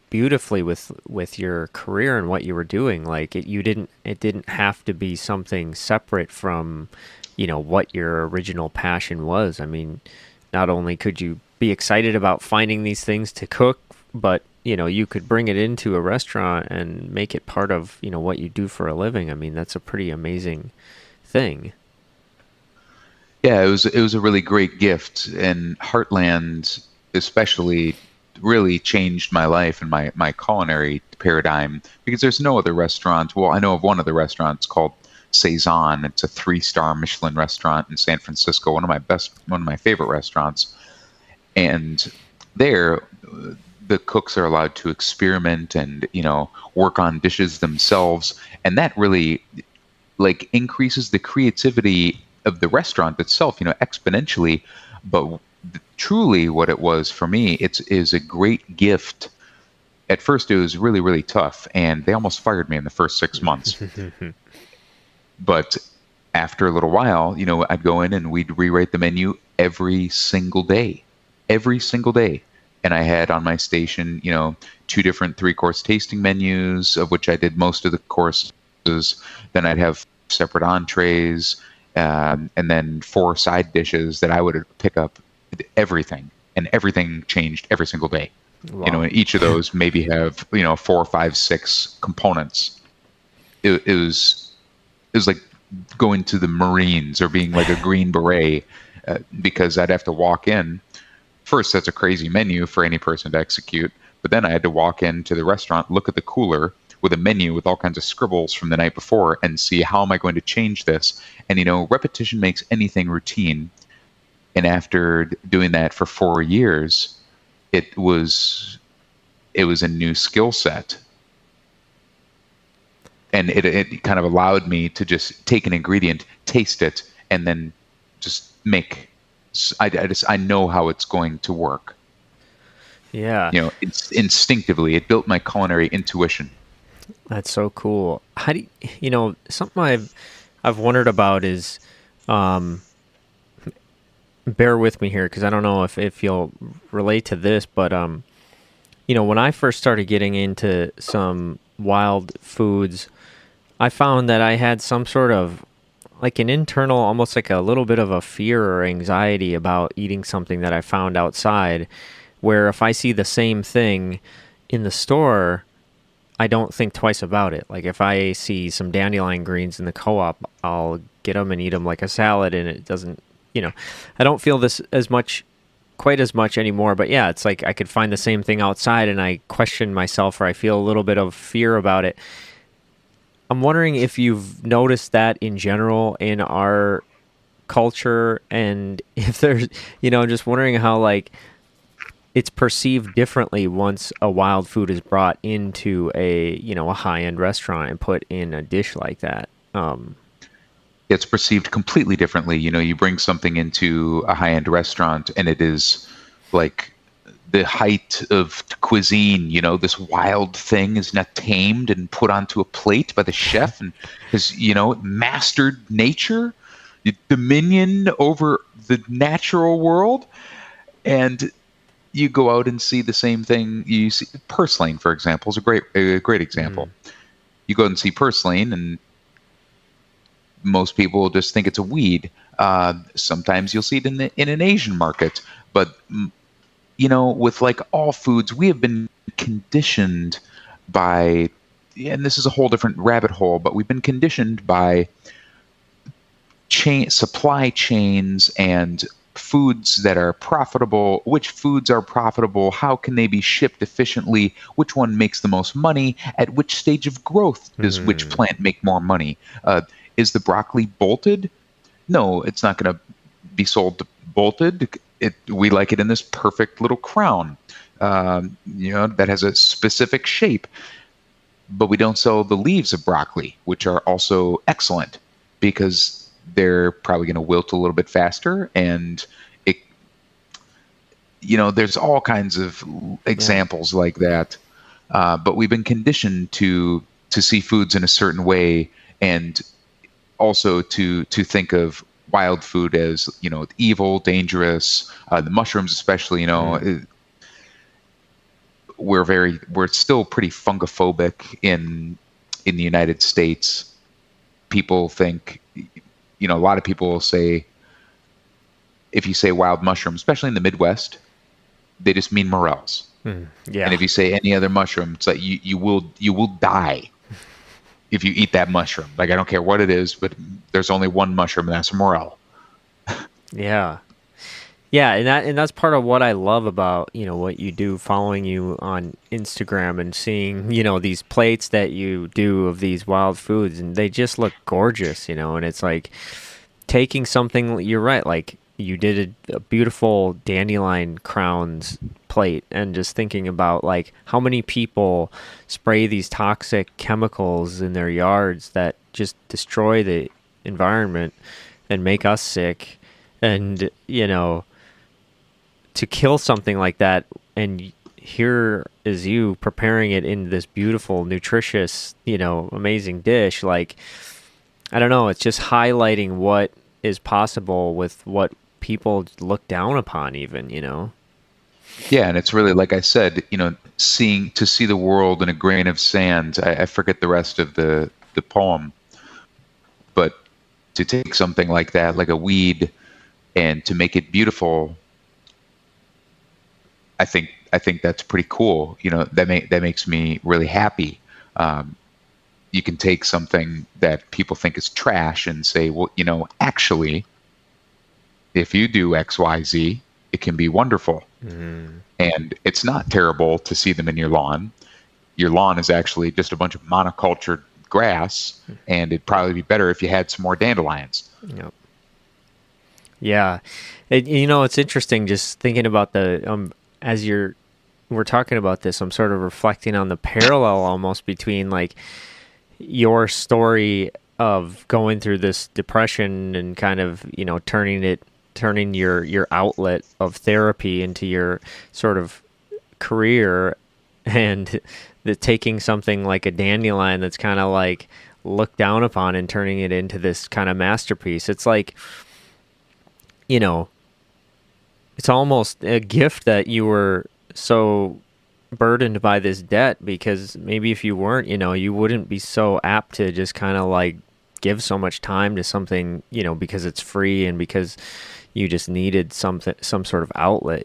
beautifully with your career and what you were doing. Like it didn't have to be something separate from, what your original passion was. I mean, not only could you be excited about finding these things to cook, but you could bring it into a restaurant and make it part of, what you do for a living. I mean, that's a pretty amazing thing. Yeah, it was a really great gift, and Heartland especially really changed my life and my culinary paradigm, because there's no other restaurant. Well, I know of one other restaurant. It's called Saison. It's a 3-star Michelin restaurant in San Francisco, one of my favorite restaurants. And there, the cooks are allowed to experiment and work on dishes themselves, and that really increases the creativity of the restaurant itself, exponentially. But truly, what it was for me, is a great gift. At first, it was really, really tough, and they almost fired me in the first 6 months. But after a little while, I'd go in and we'd rewrite the menu every single day, and I had on my station, 2 different 3-course tasting menus, of which I did most of the courses. Then I'd have separate entrees. And then 4 side dishes that I would pick up everything, and everything changed every single day. Wow. And each of those maybe have 4, 5, 6 components. It was like going to the Marines or being like a Green Beret, because I'd have to walk in. First, that's a crazy menu for any person to execute, but then I had to walk into the restaurant, look at the cooler with a menu with all kinds of scribbles from the night before, and see how am I going to change this. And repetition makes anything routine. And after doing that for 4 years, it was a new skill set. And it kind of allowed me to just take an ingredient, taste it, and then just make. I know how it's going to work. Yeah. It's instinctively. It built my culinary intuition. That's so cool. How do you, something I've wondered about is, bear with me here because I don't know if you'll relate to this, but when I first started getting into some wild foods, I found that I had some sort of like an internal, almost like a little bit of a fear or anxiety about eating something that I found outside, where if I see the same thing in the store, I don't think twice about it. Like if I see some dandelion greens in the co-op, I'll get them and eat them like a salad, and it doesn't, I don't feel this quite as much anymore. But yeah, it's like I could find the same thing outside, and I question myself, or I feel a little bit of fear about it. I'm wondering if you've noticed that in general in our culture, and if there's, I'm just wondering how like it's perceived differently once a wild food is brought into a high-end restaurant and put in a dish like that. It's perceived completely differently. You bring something into a high-end restaurant and it is like the height of cuisine. This wild thing is not tamed and put onto a plate by the chef and has, mastered nature, dominion over the natural world. And you go out and see the same thing. You see purslane, for example, is a great example. You go out and see purslane, and most people just think it's a weed. Sometimes you'll see it in an Asian market, but with like all foods, we have been conditioned by, and this is a whole different rabbit hole, but we've been conditioned by supply chains and foods that are profitable. Which foods are profitable? How can they be shipped efficiently? Which one makes the most money? At which stage of growth does which plant make more money? Is the broccoli bolted? No, it's not going to be sold bolted. We like it in this perfect little crown, that has a specific shape. But we don't sell the leaves of broccoli, which are also excellent because they're probably going to wilt a little bit faster. And there's all kinds of examples like that. But we've been conditioned to see foods in a certain way, and also to think of wild food as evil, dangerous. The mushrooms, especially, we're still pretty fungophobic in the United States. People think, a lot of people will say, if you say wild mushroom, especially in the Midwest, they just mean morels. Yeah. And if you say any other mushroom, it's like you will die if you eat that mushroom. Like, I don't care what it is, but there's only one mushroom, and that's a morel. Yeah. Yeah, and that's part of what I love about, what you do, following you on Instagram and seeing, these plates that you do of these wild foods, and they just look gorgeous, and it's like taking something, you're right, like you did a beautiful dandelion crowns plate, and just thinking about like how many people spray these toxic chemicals in their yards that just destroy the environment and make us sick. And, to kill something like that, and here is you preparing it in this beautiful, nutritious, amazing dish. Like, I don't know, it's just highlighting what is possible with what people look down upon even. Yeah, and it's really, like I said, to see the world in a grain of sand. I forget the rest of the poem, but to take something like that, like a weed, and to make it beautiful, I think that's pretty cool. That makes me really happy. You can take something that people think is trash and say, well, actually, if you do X, Y, Z, it can be wonderful. And it's not terrible to see them in your lawn. Your lawn is actually just a bunch of monocultured grass, and it'd probably be better if you had some more dandelions. Yep. Yeah. It's interesting just thinking about as we're talking about this, I'm sort of reflecting on the parallel almost between like your story of going through this depression and kind of, turning your outlet of therapy into your sort of career, and taking something like a dandelion that's kind of like looked down upon and turning it into this kind of masterpiece. It's like, it's almost a gift that you were so burdened by this debt, because maybe if you weren't, you wouldn't be so apt to just kind of like give so much time to something, because it's free and because you just needed some sort of outlet.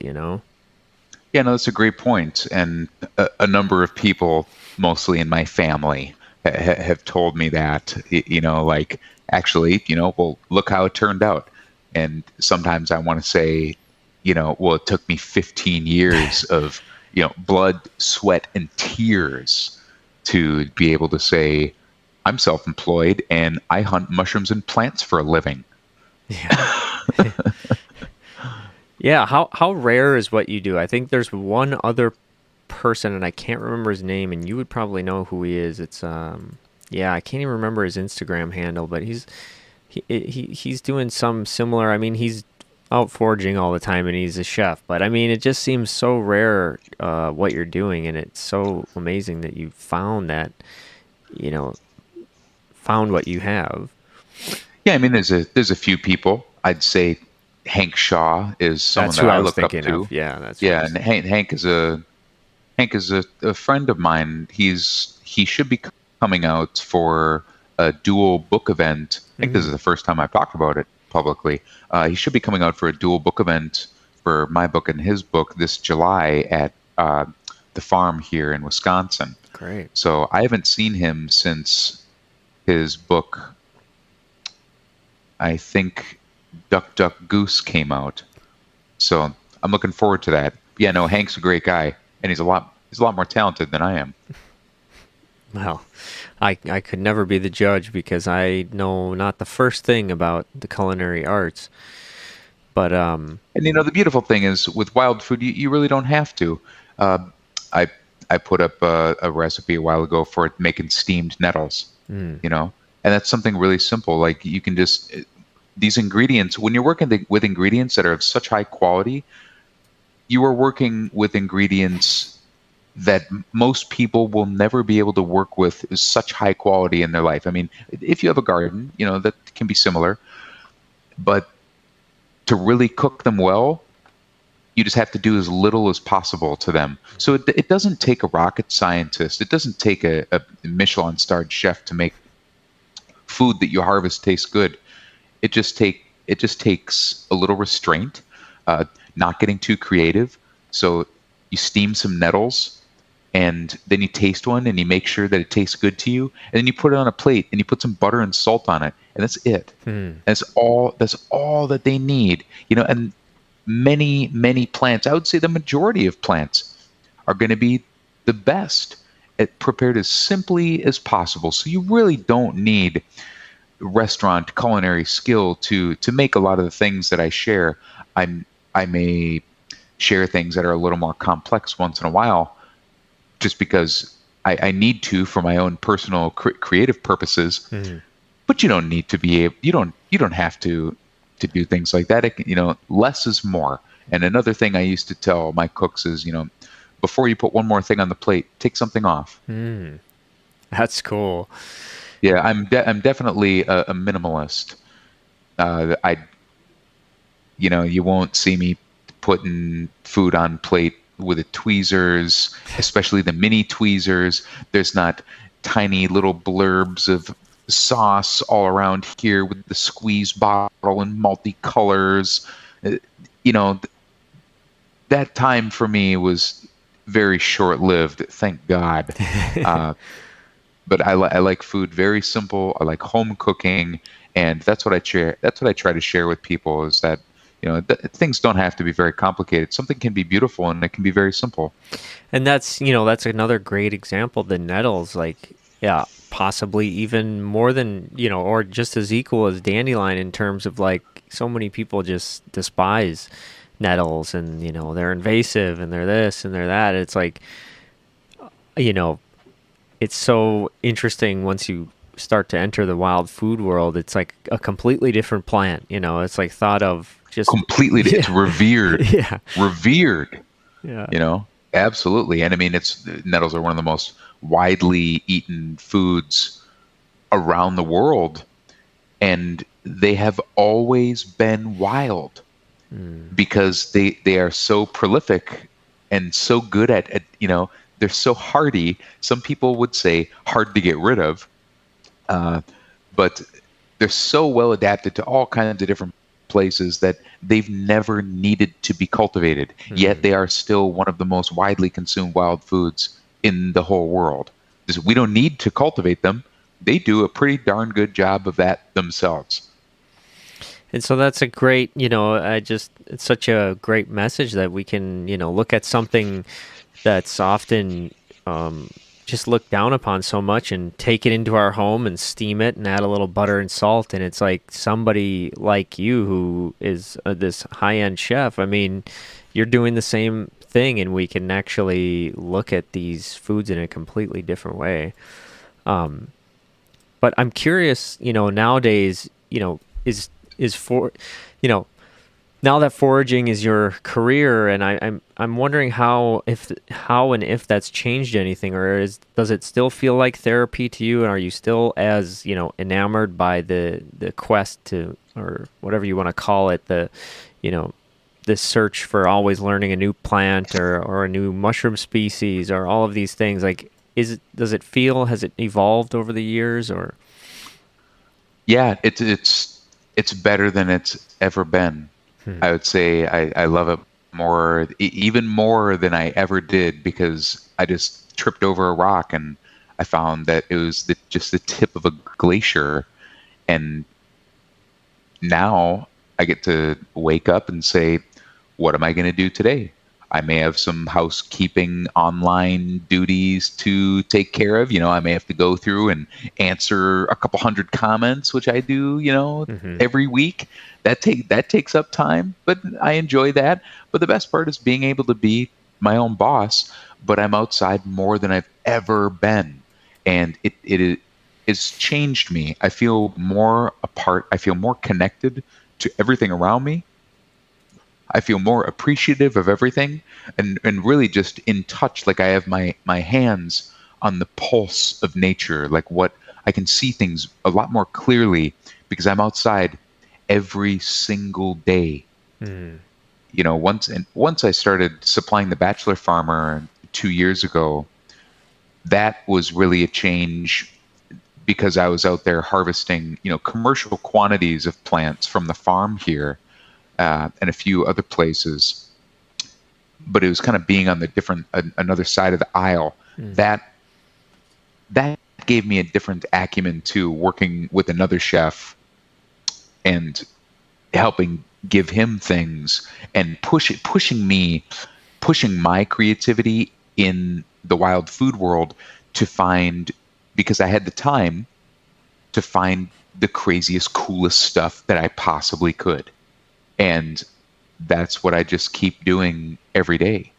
Yeah, no, that's a great point. And a number of people, mostly in my family, have told me that, like, actually, well, look how it turned out. And sometimes I want to say, well, it took me 15 years of, blood, sweat, and tears to be able to say, I'm self-employed and I hunt mushrooms and plants for a living. Yeah. Yeah, how rare is what you do? I think there's one other person, and I can't remember his name, and you would probably know who he is. It's yeah, I can't even remember his Instagram handle, but he's doing some similar. I mean, he's out foraging all the time, and he's a chef. But I mean, it just seems so rare what you're doing, and it's so amazing that you found that, found what you have. Yeah, I mean, there's a few people. I'd say Hank Shaw is someone That's that who I was look up thinking to. of. Yeah, that's Yeah, what and Hank is a friend of mine. He should be coming out for a dual book event. I think this is the first time I've talked about it publicly. He should be coming out for a dual book event for my book and his book this July at the farm here in Wisconsin. Great. So I haven't seen him since his book, I think Duck Duck Goose came out. So I'm looking forward to that. Yeah, no, Hank's a great guy, and he's a lot more talented than I am. Well, I could never be the judge because I know not the first thing about the culinary arts. But And the beautiful thing is with wild food, you really don't have to. I put up a recipe a while ago for making steamed nettles. And that's something really simple. Like you can just these ingredients, when you're working with ingredients that are of such high quality, you are working with ingredients that most people will never be able to work with such high quality in their life. I mean, if you have a garden, that can be similar, but to really cook them well, you just have to do as little as possible to them. So it doesn't take a rocket scientist. It doesn't take a Michelin-starred chef to make food that you harvest taste good. It just takes a little restraint, not getting too creative. So you steam some nettles, and then you taste one, and you make sure that it tastes good to you, and then you put it on a plate, and you put some butter and salt on it, and that's it. That's all that they need. And many plants, I would say the majority of plants, are going to be the best prepared as simply as possible. So you really don't need restaurant culinary skill to make a lot of the things that I share. I may share things that are a little more complex once in a while, just because I need to for my own personal creative purposes. But you don't need to be you don't have to do things like that. Less is more. And another thing I used to tell my cooks is, before you put one more thing on the plate, take something off. That's cool. Yeah, I'm definitely a minimalist. You won't see me putting food on plate with the tweezers, especially the mini tweezers. There's not tiny little blurbs of sauce all around here with the squeeze bottle and multicolors. That time for me was very short-lived, thank God. But I like food very simple. I like home cooking, and that's what I share. That's what I try to share with people, is that things don't have to be very complicated. Something can be beautiful, and it can be very simple. And that's another great example. The nettles, like, yeah, possibly even more than, or just as equal as dandelion in terms of, like, so many people just despise nettles, and they're invasive, and they're this and they're that. It's like, it's so interesting once you start to enter the wild food world. It's like a completely different plant. It's like thought of just completely. Yeah. It's revered. Yeah, revered. Yeah, absolutely. And I mean, nettles are one of the most widely eaten foods around the world, and they have always been wild because they are so prolific and so good at they're so hardy. Some people would say hard to get rid of, but they're so well adapted to all kinds of different places that they've never needed to be cultivated. Yet they are still one of the most widely consumed wild foods in the whole world. We don't need to cultivate them. They do a pretty darn good job of that themselves. And so that's a great, it's such a great message that we can, look at something that's often just looked down upon so much and take it into our home and steam it and add a little butter and salt. And it's like somebody like you who is this high-end chef. I mean, you're doing the same thing, and we can actually look at these foods in a completely different way. But I'm curious, nowadays, is for, now that foraging is your career, and I'm wondering how and if that's changed anything, or does it still feel like therapy to you, and are you still as enamored by the quest to, or whatever you want to call it, this search for always learning a new plant or a new mushroom species or all of these things? Like, has it evolved over the years, or? Yeah, it's better than it's ever been. I would say I love it more, even more than I ever did, because I just tripped over a rock and I found that it was just the tip of a glacier. And now I get to wake up and say, what am I going to do today? I may have some housekeeping online duties to take care of. I may have to go through and answer a couple hundred comments, which I do, every week. That takes up time, but I enjoy that. But the best part is being able to be my own boss, but I'm outside more than I've ever been. And it has changed me. I feel more apart. I feel more connected to everything around me. I feel more appreciative of everything, and really just in touch. Like I have my hands on the pulse of nature. Like what I can see things a lot more clearly because I'm outside every single day. Once I started supplying the Bachelor Farmer 2 years ago, that was really a change because I was out there harvesting, commercial quantities of plants from the farm here. And a few other places, but it was kind of being on the another side of the aisle. That gave me a different acumen to working with another chef and helping give him things and pushing my creativity in the wild food world to find, because I had the time to find the craziest, coolest stuff that I possibly could. And that's what I just keep doing every day.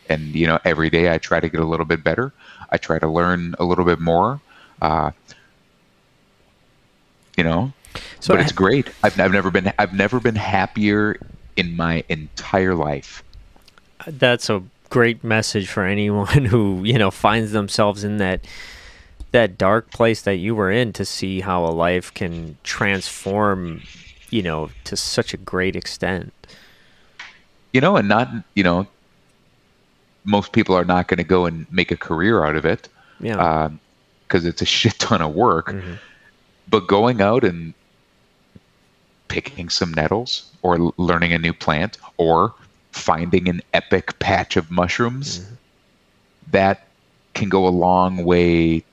And, every day I try to get a little bit better. I try to learn a little bit more, but it's great. I've never been happier in my entire life. That's a great message for anyone who, finds themselves in that dark place that you were in, to see how a life can transform to such a great extent. And not, most people are not going to go and make a career out of it. Yeah. Because it's a shit ton of work. But going out and picking some nettles or learning a new plant or finding an epic patch of mushrooms, that can go a long way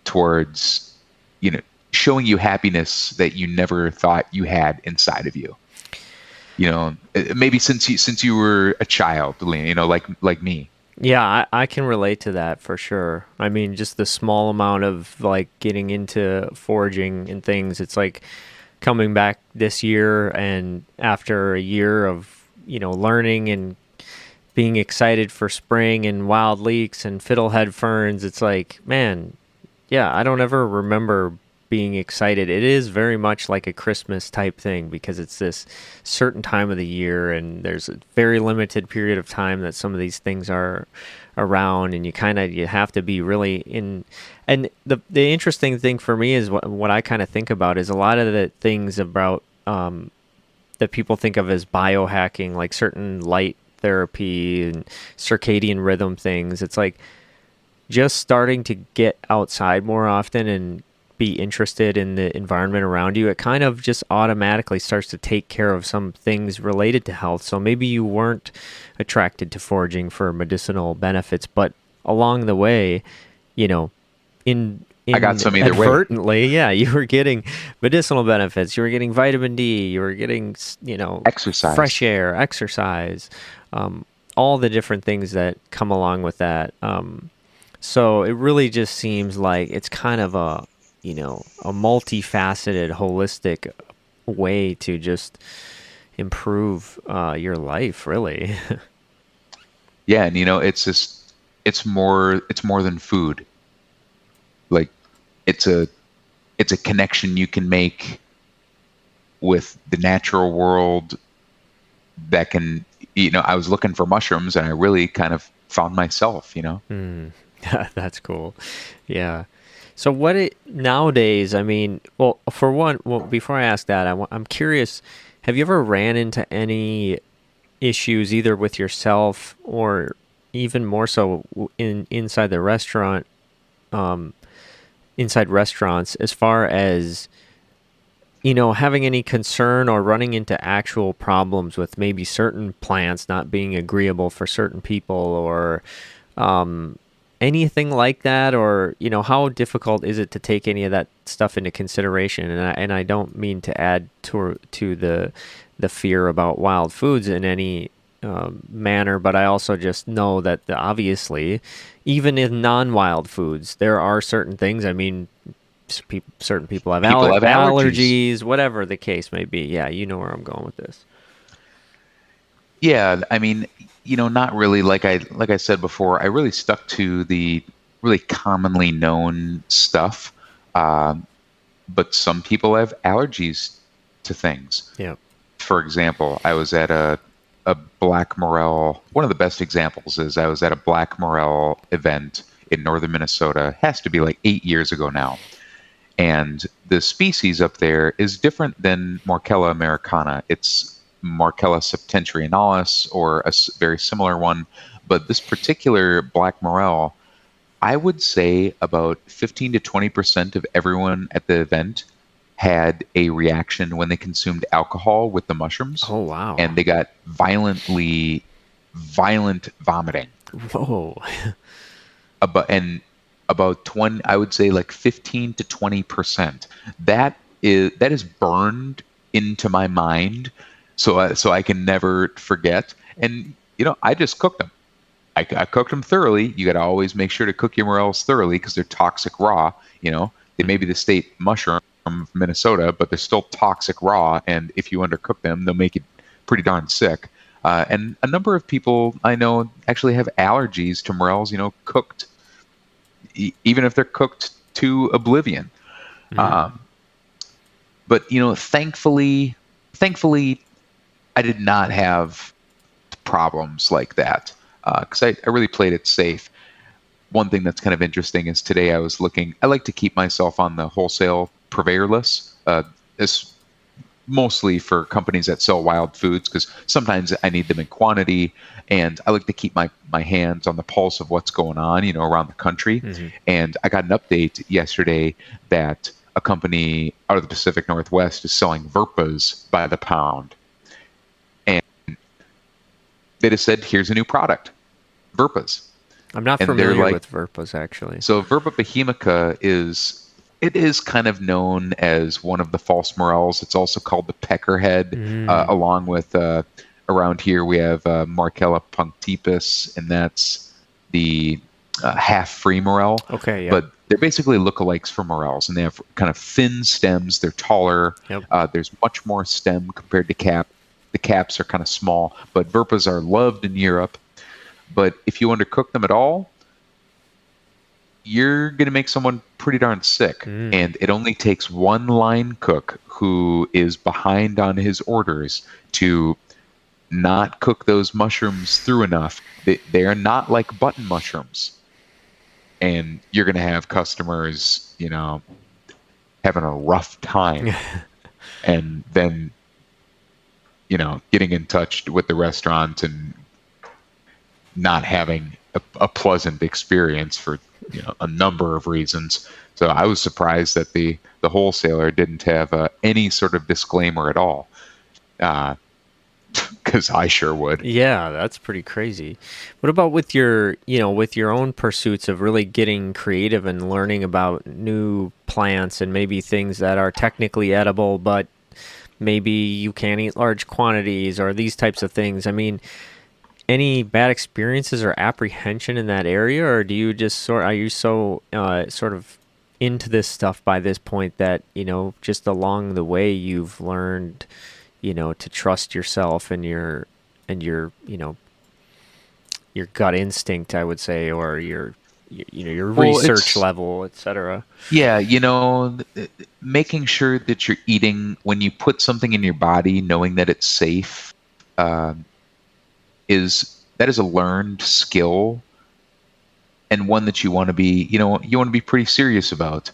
towards, showing you happiness that you never thought you had inside of you. Maybe since you were a child, like me. Yeah, I can relate to that for sure. I mean, just the small amount of like getting into foraging and things. It's like coming back this year, and after a year of learning and being excited for spring and wild leeks and fiddlehead ferns, it's like, man, yeah, I don't ever remember being excited. It is very much like a Christmas type thing, because it's this certain time of the year, and there's a very limited period of time that some of these things are around, and you have to be really in. And the interesting thing for me is what I kind of think about is a lot of the things about that people think of as biohacking, like certain light therapy and circadian rhythm things. It's like just starting to get outside more often and be interested in the environment around you. It kind of just automatically starts to take care of some things related to health. So maybe you weren't attracted to foraging for medicinal benefits, but along the way, you know, I got some either way. inadvertently, yeah, you were getting medicinal benefits. You were getting vitamin D. You were getting, Exercise. fresh air, exercise, all the different things that come along with that. So it really just seems like it's kind of a multifaceted, holistic way to just improve your life, really. Yeah, and it's more than food. Like it's a connection you can make with the natural world that can, I was looking for mushrooms and I really kind of found myself, That's cool. Yeah. So nowadays, I mean, well, for one, before I ask that, I'm curious, have you ever ran into any issues either with yourself or even more so inside the restaurant, inside restaurants, as far as, having any concern or running into actual problems with maybe certain plants not being agreeable for certain people or, anything like that, or how difficult is it to take any of that stuff into consideration? And I don't mean to add to the fear about wild foods in any manner, but I also just know that obviously, even in non-wild foods, there are certain things. I mean, certain people have allergies, whatever the case may be. Yeah, you know where I'm going with this. Yeah, I mean, not really. Like I said before, I really stuck to the really commonly known stuff. But some people have allergies to things. Yeah. For example, I was at a black morel. One of the best examples is I was at a black morel event in northern Minnesota. It has to be like 8 years ago now. And the species up there is different than Morchella americana. It's Morchella septentrionalis, or a very similar one. But this particular black morel, I would say about 15 to 20% of everyone at the event had a reaction when they consumed alcohol with the mushrooms. Oh, wow. And they got violent vomiting. Whoa. About 20, I would say like 15 to 20%. That is burned into my mind. So I can never forget. And, I just cooked them. I cooked them thoroughly. You got to always make sure to cook your morels thoroughly because they're toxic raw. They may be the state mushroom from Minnesota, but they're still toxic raw. And if you undercook them, they'll make you pretty darn sick. And a number of people I know actually have allergies to morels, cooked, even if they're cooked to oblivion. Mm-hmm. But, thankfully, I did not have problems like that because I really played it safe. One thing that's kind of interesting is today I like to keep myself on the wholesale purveyor list. This mostly for companies that sell wild foods because sometimes I need them in quantity, and I like to keep my hands on the pulse of what's going on, around the country. Mm-hmm. And I got an update yesterday that a company out of the Pacific Northwest is selling Verpas by the pound. They just said, here's a new product, Verpas. I'm not familiar with Verpas, actually. So Verpa bohemica is kind of known as one of the false morels. It's also called the peckerhead, along with, around here we have Morchella punctipus, and that's the half-free morel. Okay, yeah. But they're basically lookalikes for morels, and they have kind of thin stems. They're taller. Yep. There's much more stem compared to cap. The caps are kind of small, but Verpas are loved in Europe. But if you undercook them at all, you're going to make someone pretty darn sick. And it only takes one line cook who is behind on his orders to not cook those mushrooms through enough. They are not like button mushrooms. And you're going to have customers, having a rough time. And then, getting in touch with the restaurant and not having a pleasant experience for a number of reasons. So I was surprised that the wholesaler didn't have any sort of disclaimer at all, because I sure would. Yeah, that's pretty crazy. What about with your, with your own pursuits of really getting creative and learning about new plants and maybe things that are technically edible, but maybe you can't eat large quantities or these types of things? I mean, any bad experiences or apprehension in that area, or do you just are you so sort of into this stuff by this point that, just along the way you've learned, to trust yourself and your gut instinct, I would say, or your research level, etc. Yeah, making sure that you're eating when you put something in your body, knowing that it's safe, is a learned skill, and one that you want to be, pretty serious about.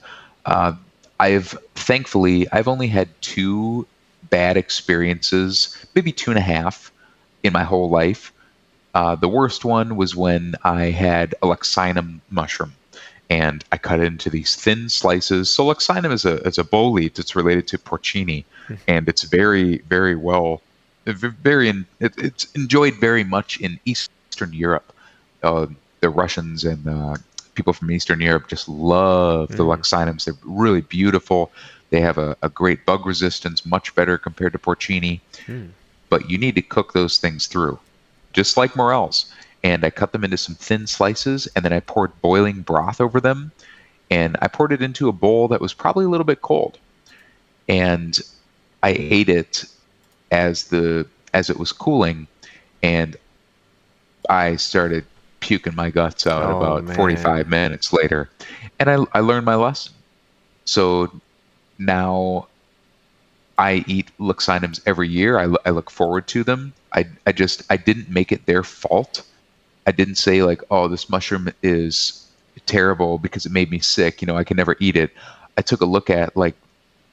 Thankfully, I've only had 2 bad experiences, maybe 2.5 in my whole life. The worst one was when I had a Lexinum mushroom, and I cut it into these thin slices. So Lexinum is a bolete. It's related to porcini, and it's very, very well, it's enjoyed very much in Eastern Europe. The Russians and people from Eastern Europe just love the Lexinums. They're really beautiful. They have a great bug resistance, much better compared to porcini. But you need to cook those things through, just like morels. And I cut them into some thin slices, and then I poured boiling broth over them. And I poured it into a bowl that was probably a little bit cold. And I ate it as it was cooling, and I started puking my guts out about 45 minutes later. And I learned my lesson. So now I eat Lexinums every year. I look forward to them. I didn't make it their fault. I didn't say like, oh, this mushroom is terrible because it made me sick. I can never eat it. I took a look at like,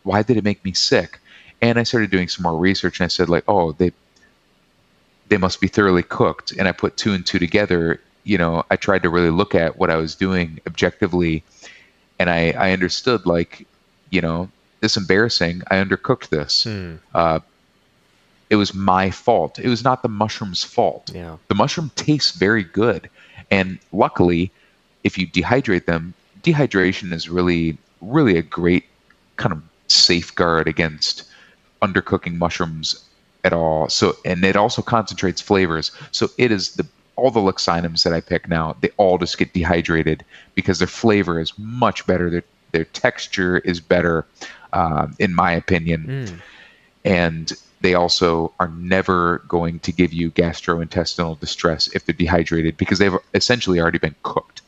why did it make me sick? And I started doing some more research, and I said like, oh, they must be thoroughly cooked. And I put 2 and 2 together. I tried to really look at what I was doing objectively, and I understood like, it's embarrassing. I undercooked this. It was my fault. It was not the mushroom's fault. Yeah. The mushroom tastes very good. And luckily, if you dehydrate them, dehydration is really, really a great kind of safeguard against undercooking mushrooms at all. So, and it also concentrates flavors. So it is all the Lexinums that I pick now, they all just get dehydrated because their flavor is much better. Their texture is better, in my opinion. And they also are never going to give you gastrointestinal distress if they're dehydrated because they've essentially already been cooked.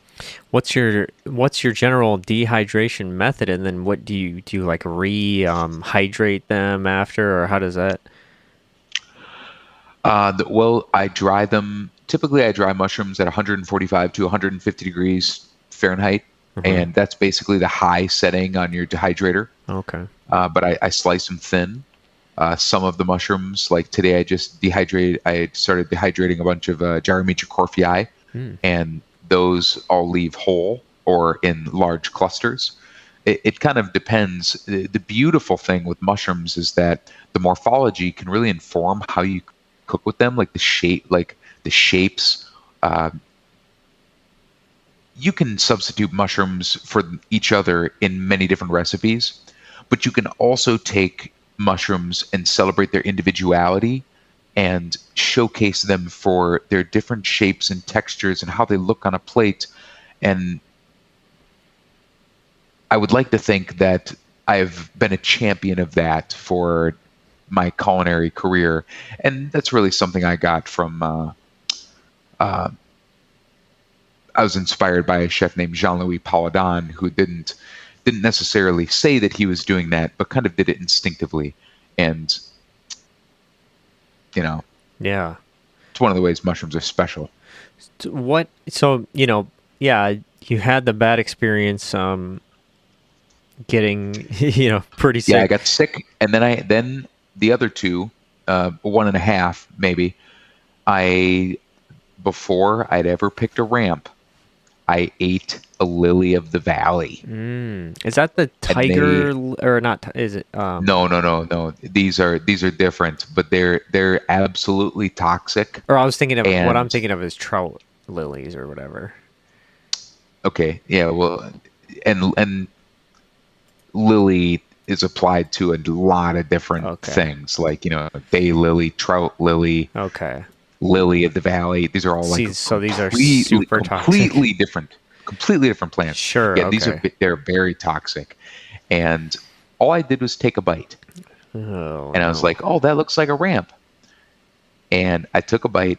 What's your general dehydration method, and then what do you like hydrate them after, or how does that? Well, I dry them. Typically, I dry mushrooms at 145 to 150 degrees Fahrenheit, and that's basically the high setting on your dehydrator. Okay. But I slice them thin. Some of the mushrooms, like today, I started dehydrating a bunch of Gyrometra corfii, and those all leave whole or in large clusters. It kind of depends. The beautiful thing with mushrooms is that the morphology can really inform how you cook with them, like the shapes. You can substitute mushrooms for each other in many different recipes, but you can also take mushrooms and celebrate their individuality and showcase them for their different shapes and textures and how they look on a plate. And I would like to think that I've been a champion of that for my culinary career, and that's really something I got from I was inspired by a chef named Jean-Louis Paladin, who didn't necessarily say that he was doing that, but kind of did it instinctively. And yeah, it's one of the ways mushrooms are special. You had the bad experience getting pretty sick. Yeah, I got sick, and then the other 2, 1.5 maybe, I before I'd ever picked a ramp, I ate a lily of the valley. Is that the tiger or not? Is it? No. These are different, but they're absolutely toxic. Or I was thinking of what I'm thinking of is trout lilies or whatever. Okay, yeah, well, and lily is applied to a lot of different things, like day lily, trout lily, lily of the valley. These are all like so these are super completely different plants. Sure. Yeah, they're very toxic. And all I did was take a bite, and I was like, "Oh, that looks like a ramp." And I took a bite,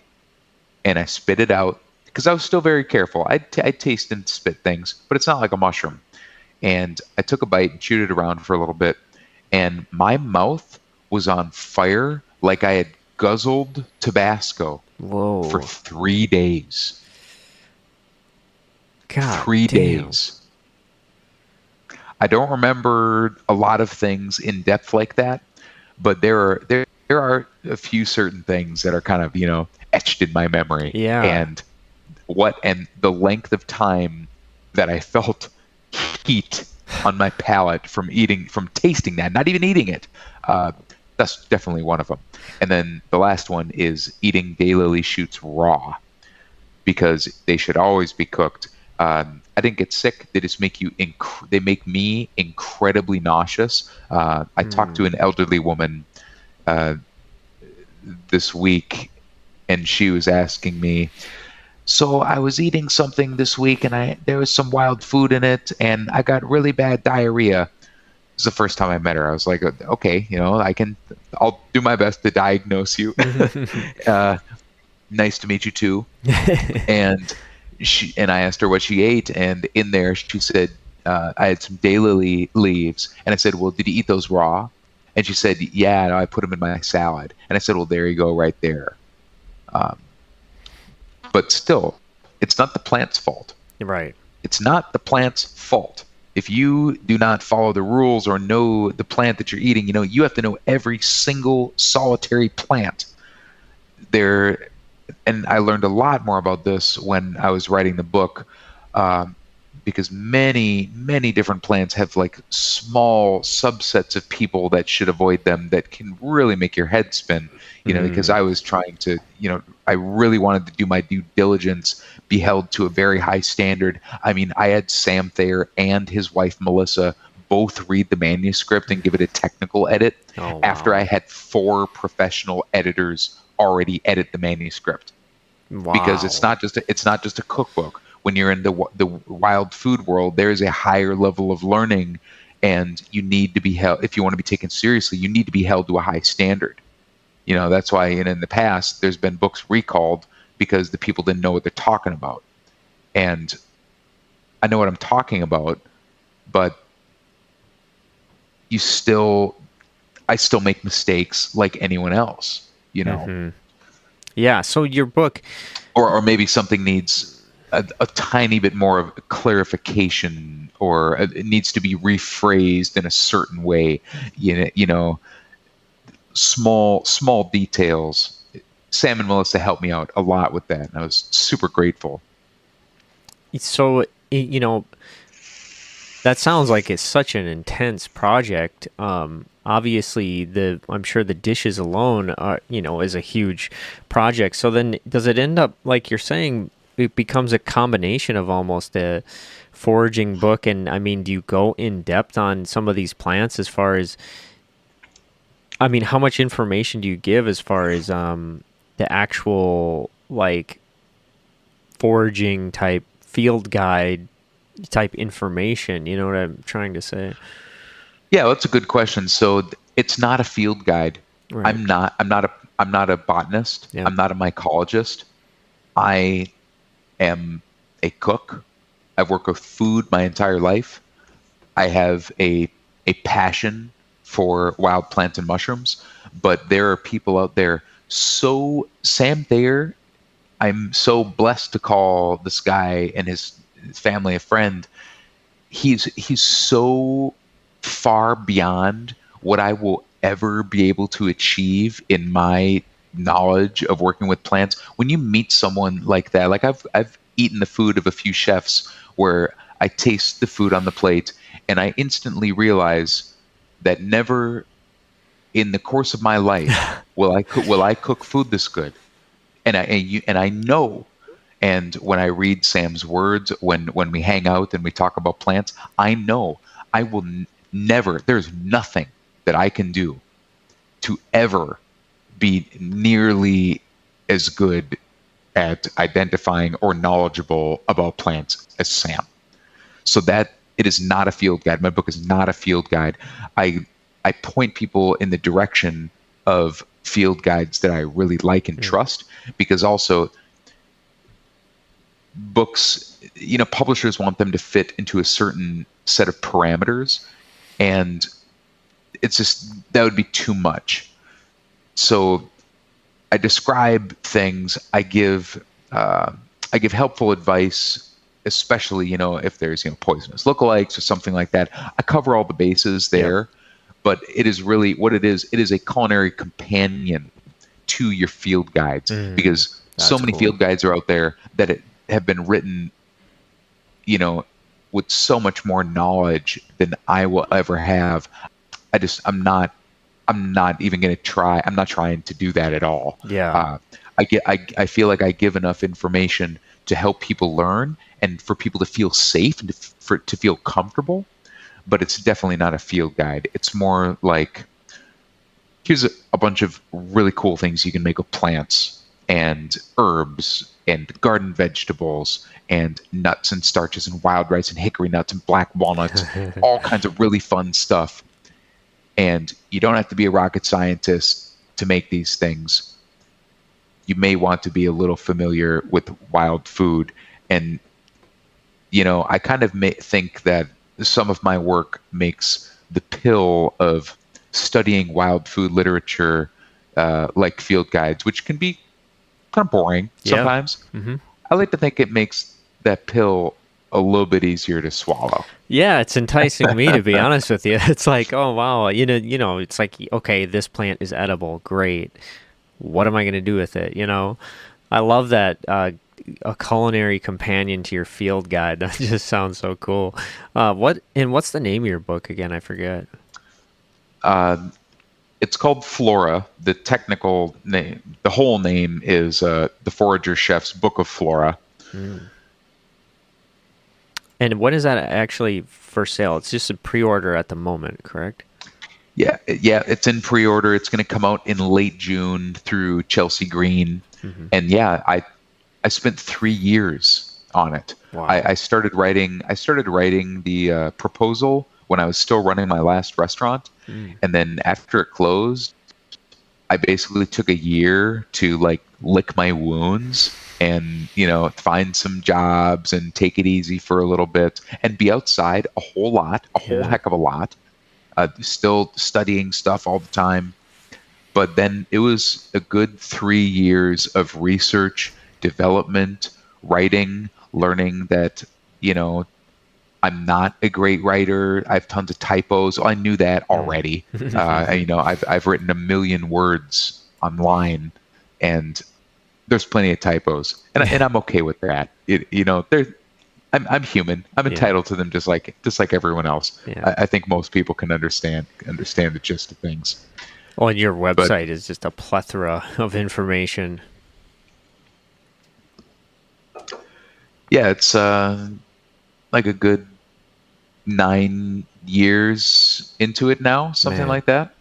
and I spit it out because I was still very careful. I taste and spit things, but it's not like a mushroom. And I took a bite and chewed it around for a little bit, and my mouth was on fire like I had guzzled Tabasco for 3 days. God, 3 days. I don't remember a lot of things in depth like that, but there are a few certain things that are kind of etched in my memory. Yeah. And the length of time that I felt heat on my palate from tasting that, not even eating it. That's definitely one of them. And then the last one is eating daylily shoots raw, because they should always be cooked. I didn't get sick. They just make they make me incredibly nauseous. I talked to an elderly woman this week, and she was asking me, so I was eating something this week, and there was some wild food in it, and I got really bad diarrhea. It was the first time I met her. I was like, okay, I'll do my best to diagnose you. Nice to meet you too. And I asked her what she ate, and in there she said, I had some daylily leaves, and I said, well, did you eat those raw? And she said, yeah, no, I put them in my salad. And I said, well, there you go, right there. But still, it's not the plant's fault. Right. It's not the plant's fault. If you do not follow the rules or know the plant that you're eating, you have to know every single solitary plant. And I learned a lot more about this when I was writing the book, because many, many different plants have like small subsets of people that should avoid them that can really make your head spin. Because I was trying to, I really wanted to do my due diligence, be held to a very high standard. I mean, I had Sam Thayer and his wife, Melissa, both read the manuscript and give it a technical edit after I had 4 professional editors already edit the manuscript. Wow. Because it's not just a cookbook. When you're in the wild food world, there is a higher level of learning, and you need to be held, if you want to be taken seriously, you need to be held to a high standard. That's why in the past there's been books recalled because the people didn't know what they're talking about. And I know what I'm talking about, but I still make mistakes like anyone else, Mm-hmm. Yeah. So your book, or maybe something needs a tiny bit more of clarification, or it needs to be rephrased in a certain way. Small details. Sam and Melissa helped me out a lot with that, and I was super grateful. So, that sounds like it's such an intense project. Obviously, I'm sure the dishes alone are, is a huge project. So then, does it end up, like you're saying, it becomes a combination of almost a foraging book? And I mean, do you go in depth on some of these plants as far as, I mean, how much information do you give as far as the actual like foraging type field guide type information? You know what I'm trying to say? Yeah, that's a good question. So it's not a field guide. Right. I'm not a botanist. Yeah. I'm not a mycologist. I am a cook. I've worked with food my entire life. I have a passion for wild plants and mushrooms, but there are people out there. So Sam Thayer, I'm so blessed to call this guy and his family a friend. He's so far beyond what I will ever be able to achieve in my knowledge of working with plants. When you meet someone like that, like I've eaten the food of a few chefs where I taste the food on the plate and I instantly realize that never in the course of my life will I cook food this good. And I know. And when I read Sam's words, when we hang out and we talk about plants, I know I will never. There's nothing that I can do to ever be nearly as good at identifying or knowledgeable about plants as Sam. So that it is not a field guide. My book is not a field guide. I point people in the direction of field guides that I really like and trust, because also books, publishers want them to fit into a certain set of parameters, and it's just, that would be too much. So I describe things, I give helpful advice, especially, if there's, poisonous lookalikes or something like that. I cover all the bases there, but it is really what it is. It is a culinary companion to your field guides, because so many field guides are out there that have been written, with so much more knowledge than I will ever have. I'm not even going to try. I'm not trying to do that at all. Yeah. I feel like I give enough information to help people learn and for people to feel safe and to feel comfortable, but it's definitely not a field guide. It's more like, here's a bunch of really cool things you can make with plants and herbs and garden vegetables and nuts and starches and wild rice and hickory nuts and black walnuts, all kinds of really fun stuff. And you don't have to be a rocket scientist to make these things. You may want to be a little familiar with wild food. And, I kind of think that some of my work makes the pill of studying wild food literature like field guides, which can be kind of boring sometimes. I like to think it makes that pill a little bit easier to swallow. Yeah, it's enticing me, to be honest with you. It's like, oh wow, it's like, okay, this plant is edible, great. What am I going to do with it? I love that a culinary companion to your field guide. That just sounds so cool. What's the name of your book again? I forget. It's called Flora. The technical name, the whole name is the Forager Chef's Book of Flora. And when is that actually for sale? It's just a pre-order at the moment, correct? Yeah, it's in pre-order. It's going to come out in late June through Chelsea Green. And I spent 3 years on it. Wow. I started writing the proposal when I was still running my last restaurant. And then after it closed, I basically took a year to lick my wounds and, find some jobs and take it easy for a little bit and be outside a whole heck of a lot. Still studying stuff all the time. But then it was a good 3 years of research, development, writing, learning that, I'm not a great writer. I have tons of typos. I knew that already. I've written 1 million words online, and there's plenty of typos, and I'm okay with that. I'm human. I'm entitled to them just like everyone else. Yeah. I think most people can understand the gist of things. Well, and your website is just a plethora of information. Yeah, it's like a good 9 years into it now, something like that.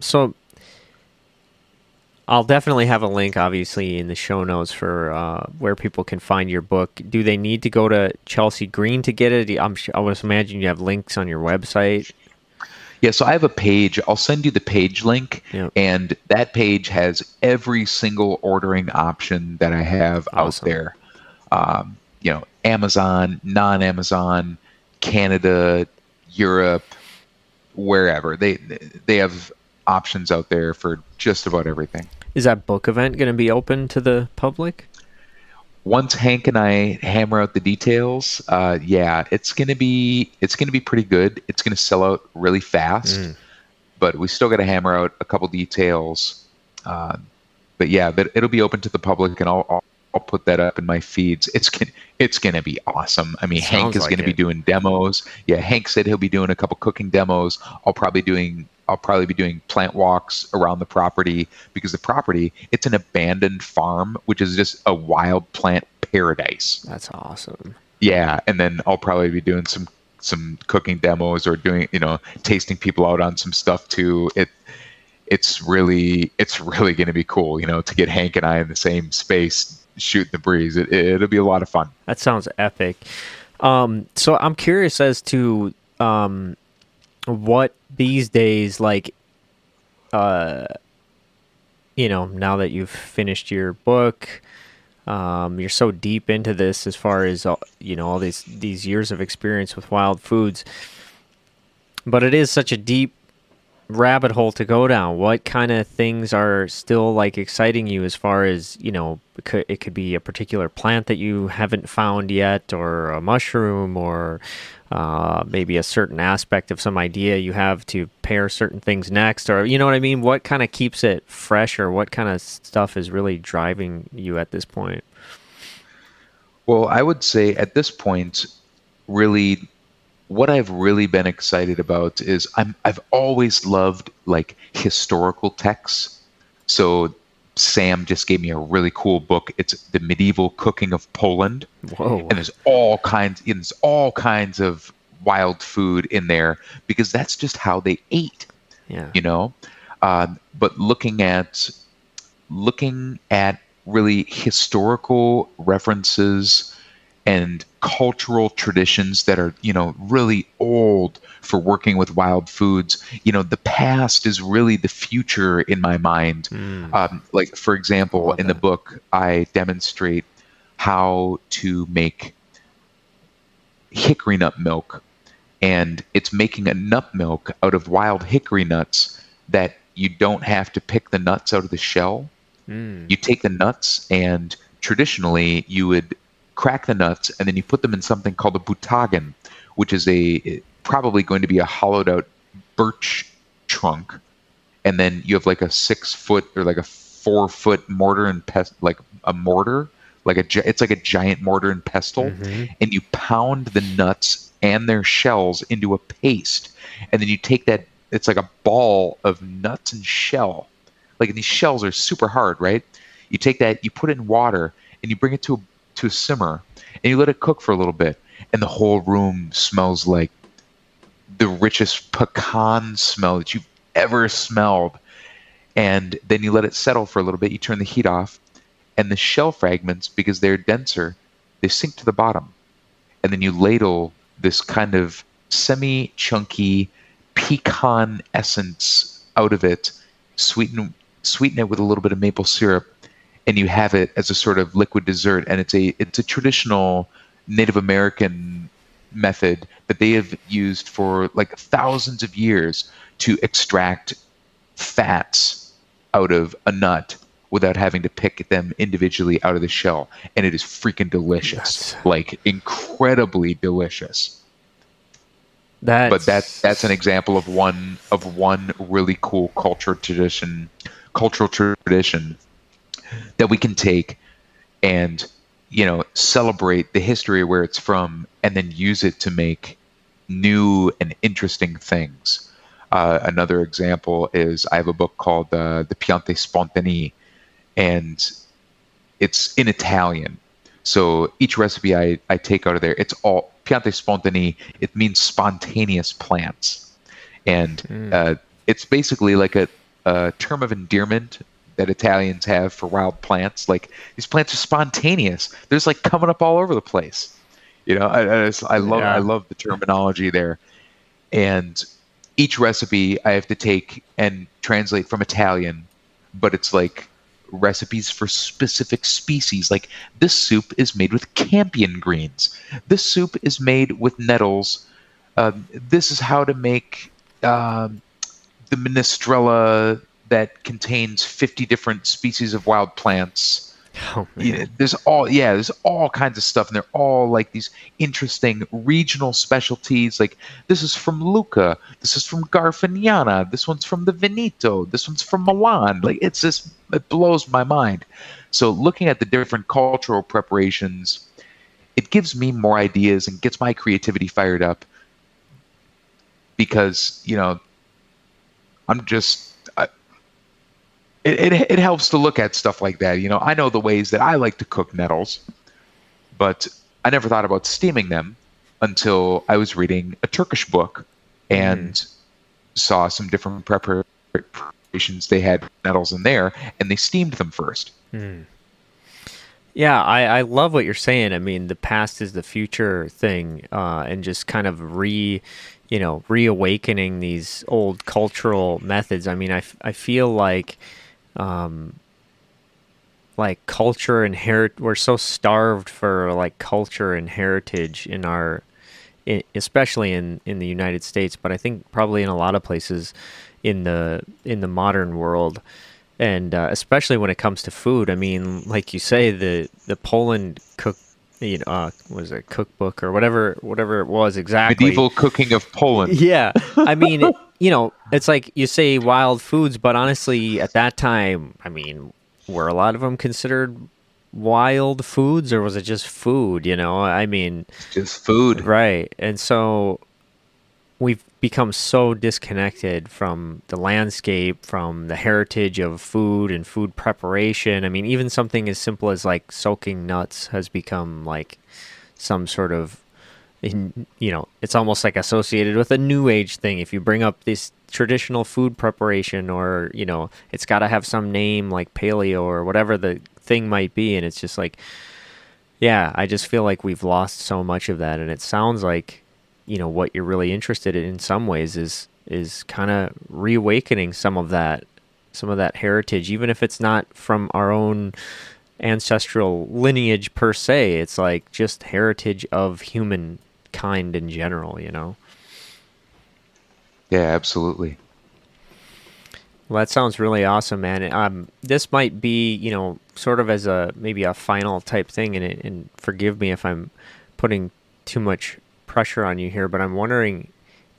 So I'll definitely have a link, obviously, in the show notes for where people can find your book. Do they need to go to Chelsea Green to get it? I would imagine you have links on your website. Yeah, so I have a page. I'll send you the page link, and that page has every single ordering option that I have out there. Amazon, non-Amazon, Canada, Europe, wherever. They have options out there for just about everything. Is that book event going to be open to the public? Once Hank and I hammer out the details, it's gonna be pretty good. It's gonna sell out really fast. but we still got to hammer out a couple details. But yeah, it'll be open to the public, and I'll put that up in my feeds. It's gonna be awesome. I mean, Hank Sounds is like gonna be it. doing demos. Yeah, Hank said he'll be doing a couple cooking demos. I'll probably be doing plant walks around the property, because the property, it's an abandoned farm, which is just a wild plant paradise. That's awesome. Yeah, and then I'll probably be doing some cooking demos, or doing, tasting people out on some stuff too. It's really going to be cool, to get Hank and I in the same space shooting the breeze. It'll be a lot of fun. That sounds epic. So I'm curious as to what these days, like, now that you've finished your book, you're so deep into this as far as all these years of experience with wild foods, but it is such a deep rabbit hole to go down. What kind of things are still like exciting you, as far as, it could be a particular plant that you haven't found yet, or a mushroom, or maybe a certain aspect of some idea you have to pair certain things next, or you know what I mean? What kind of keeps it fresh, or what kind of stuff is really driving you at this point? Well, I would say at this point, really, what I've really been excited about is I've always loved like historical texts. So Sam just gave me a really cool book. It's The Medieval Cooking of Poland. Whoa. And there's all kinds of wild food in there, because that's just how they ate. Yeah. But looking at really historical references and cultural traditions that are, really old for working with wild foods. The past is really the future in my mind. Like, for example, in the book, I demonstrate how to make hickory nut milk. And it's making a nut milk out of wild hickory nuts that you don't have to pick the nuts out of the shell. You take the nuts, and traditionally you would crack the nuts, and then you put them in something called a butagen, which is probably going to be a hollowed out birch trunk. And then you have like a 6 foot or like a 4 foot mortar and like a mortar, it's like a giant mortar and pestle. And you pound the nuts and their shells into a paste. And then you take that, it's like a ball of nuts and shell. Like, these shells are super hard, right? You take that, you put it in water, and you bring it to a simmer, and you let it cook for a little bit, and the whole room smells like the richest pecan smell that you've ever smelled. And then you let it settle for a little bit, you turn the heat off, and the shell fragments, because they're denser, they sink to the bottom. And then you ladle this kind of semi-chunky pecan essence out of it, sweeten it with a little bit of maple syrup, and you have it as a sort of liquid dessert. And it's a traditional Native American method that they have used for like thousands of years to extract fats out of a nut without having to pick them individually out of the shell. And it is freaking delicious. Like, incredibly delicious. But that's an example of one really cool cultural tradition that we can take and, celebrate the history of where it's from, and then use it to make new and interesting things. Another example is, I have a book called The Piante Spontanee, and it's in Italian. So each recipe I take out of there, it's all Piante Spontanee. It means spontaneous plants. And it's basically like a term of endearment that Italians have for wild plants. Like, these plants are spontaneous. They're just like coming up all over the place. I love the terminology there. And each recipe I have to take and translate from Italian, but it's like recipes for specific species. Like, this soup is made with campion greens. This soup is made with nettles. This is how to make the minestrella that contains 50 different species of wild plants. Oh man. There's all kinds of stuff, and they're all like these interesting regional specialties. Like this is from Lucca, this is from Garfagnana, this one's from the Veneto, this one's from Milan. Like it blows my mind. So looking at the different cultural preparations, it gives me more ideas and gets my creativity fired up because I'm just it helps to look at stuff like that. I know the ways that I like to cook nettles, but I never thought about steaming them until I was reading a Turkish book and saw some different preparations. They had nettles in there, and they steamed them first. Yeah, I love what you're saying. I mean, the past is the future thing, and just kind of reawakening these old cultural methods. I mean, I feel like culture and we're so starved for like culture and heritage especially in the United States, but I think probably in a lot of places in the modern world. And especially when it comes to food, I mean, like you say, the Poland was it cookbook or whatever it was exactly. Medieval cooking of Poland. Yeah, I mean, it's like you say wild foods, but honestly, at that time, I mean, were a lot of them considered wild foods, or was it just food? I mean, just food, right? And so we've become so disconnected from the landscape, from the heritage of food and food preparation. I mean, even something as simple as like soaking nuts has become like some sort of, it's almost like associated with a new age thing. If you bring up this traditional food preparation, or, it's got to have some name like paleo or whatever the thing might be. And it's just like, yeah, I just feel like we've lost so much of that. And it sounds like, what you're really interested in some ways is kind of reawakening some of that heritage, even if it's not from our own ancestral lineage per se. It's like just heritage of humankind in general, Yeah, absolutely. Well, that sounds really awesome, man. This might be, sort of as maybe a final type thing, and forgive me if I'm putting too much pressure on you here, but I'm wondering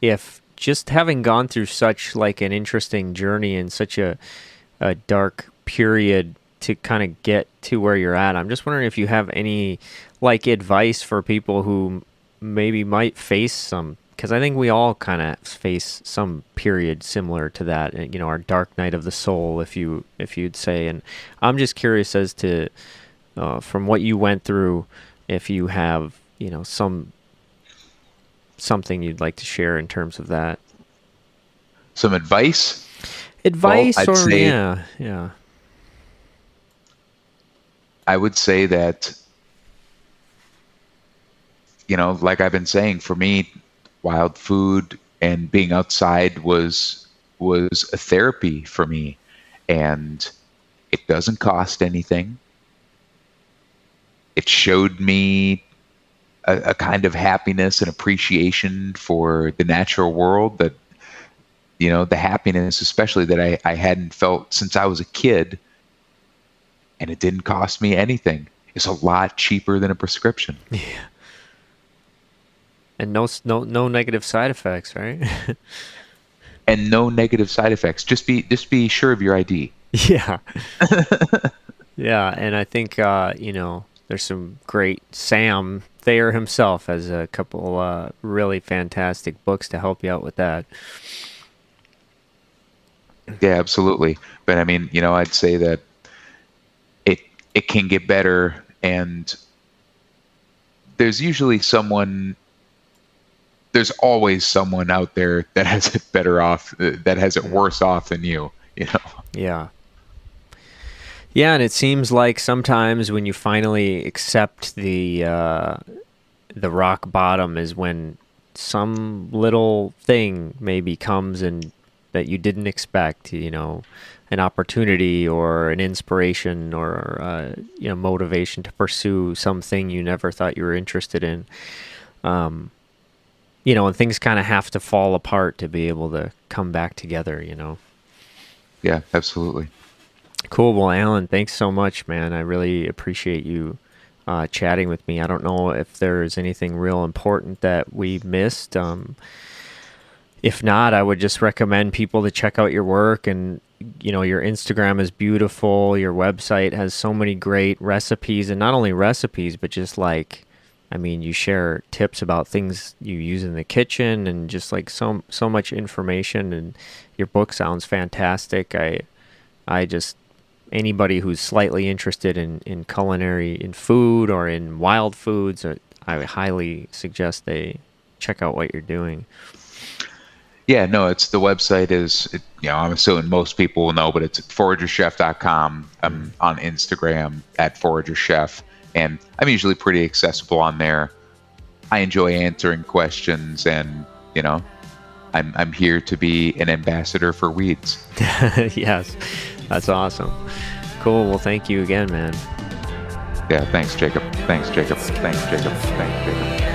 if, just having gone through such like an interesting journey and such a dark period to kind of get to where you're at, I'm just wondering if you have any like advice for people who maybe might face some, because I think we all kind of face some period similar to that, our dark night of the soul, if you'd say. And I'm just curious as to, from what you went through, if you have, something you'd like to share in terms of that. Some advice? Well, I'd say, yeah. I would say that, like I've been saying, for me, wild food and being outside was a therapy for me, and it doesn't cost anything. It showed me a kind of happiness and appreciation for the natural world that, the happiness especially that I hadn't felt since I was a kid, and it didn't cost me anything. It's a lot cheaper than a prescription. Yeah. And no negative side effects, right? And no negative side effects. Just be sure of your ID. Yeah. Yeah, and I think there's some great Sam Thayer himself has a couple really fantastic books to help you out with that. Yeah, absolutely. But I mean, I'd say that it can get better, and there's always someone out there that has it better off, that has it worse off than you. Yeah. Yeah, and it seems like sometimes when you finally accept the rock bottom is when some little thing maybe comes and that you didn't expect, an opportunity or an inspiration or motivation to pursue something you never thought you were interested in. And things kind of have to fall apart to be able to come back together, Yeah, absolutely. Cool. Well, Alan, thanks so much, man. I really appreciate you chatting with me. I don't know if there's anything real important that we missed. If not, I would just recommend people to check out your work. And, you know, your Instagram is beautiful. Your website has so many great recipes, and not only recipes, but just like, I mean, you share tips about things you use in the kitchen, and just like so much information. And your book sounds fantastic. I just, anybody who's slightly interested in culinary, in food or in wild foods, I highly suggest they check out what you're doing. Yeah, no, it's the website is, I'm assuming most people will know, but it's foragerchef.com. I'm on Instagram at foragerchef, and I'm usually pretty accessible on there. I enjoy answering questions, and, I'm here to be an ambassador for weeds. Yes, that's awesome. Cool. Well, thank you again, man. Yeah, thanks, Jacob. Thanks, Jacob. Thanks, Jacob. Thanks, Jacob.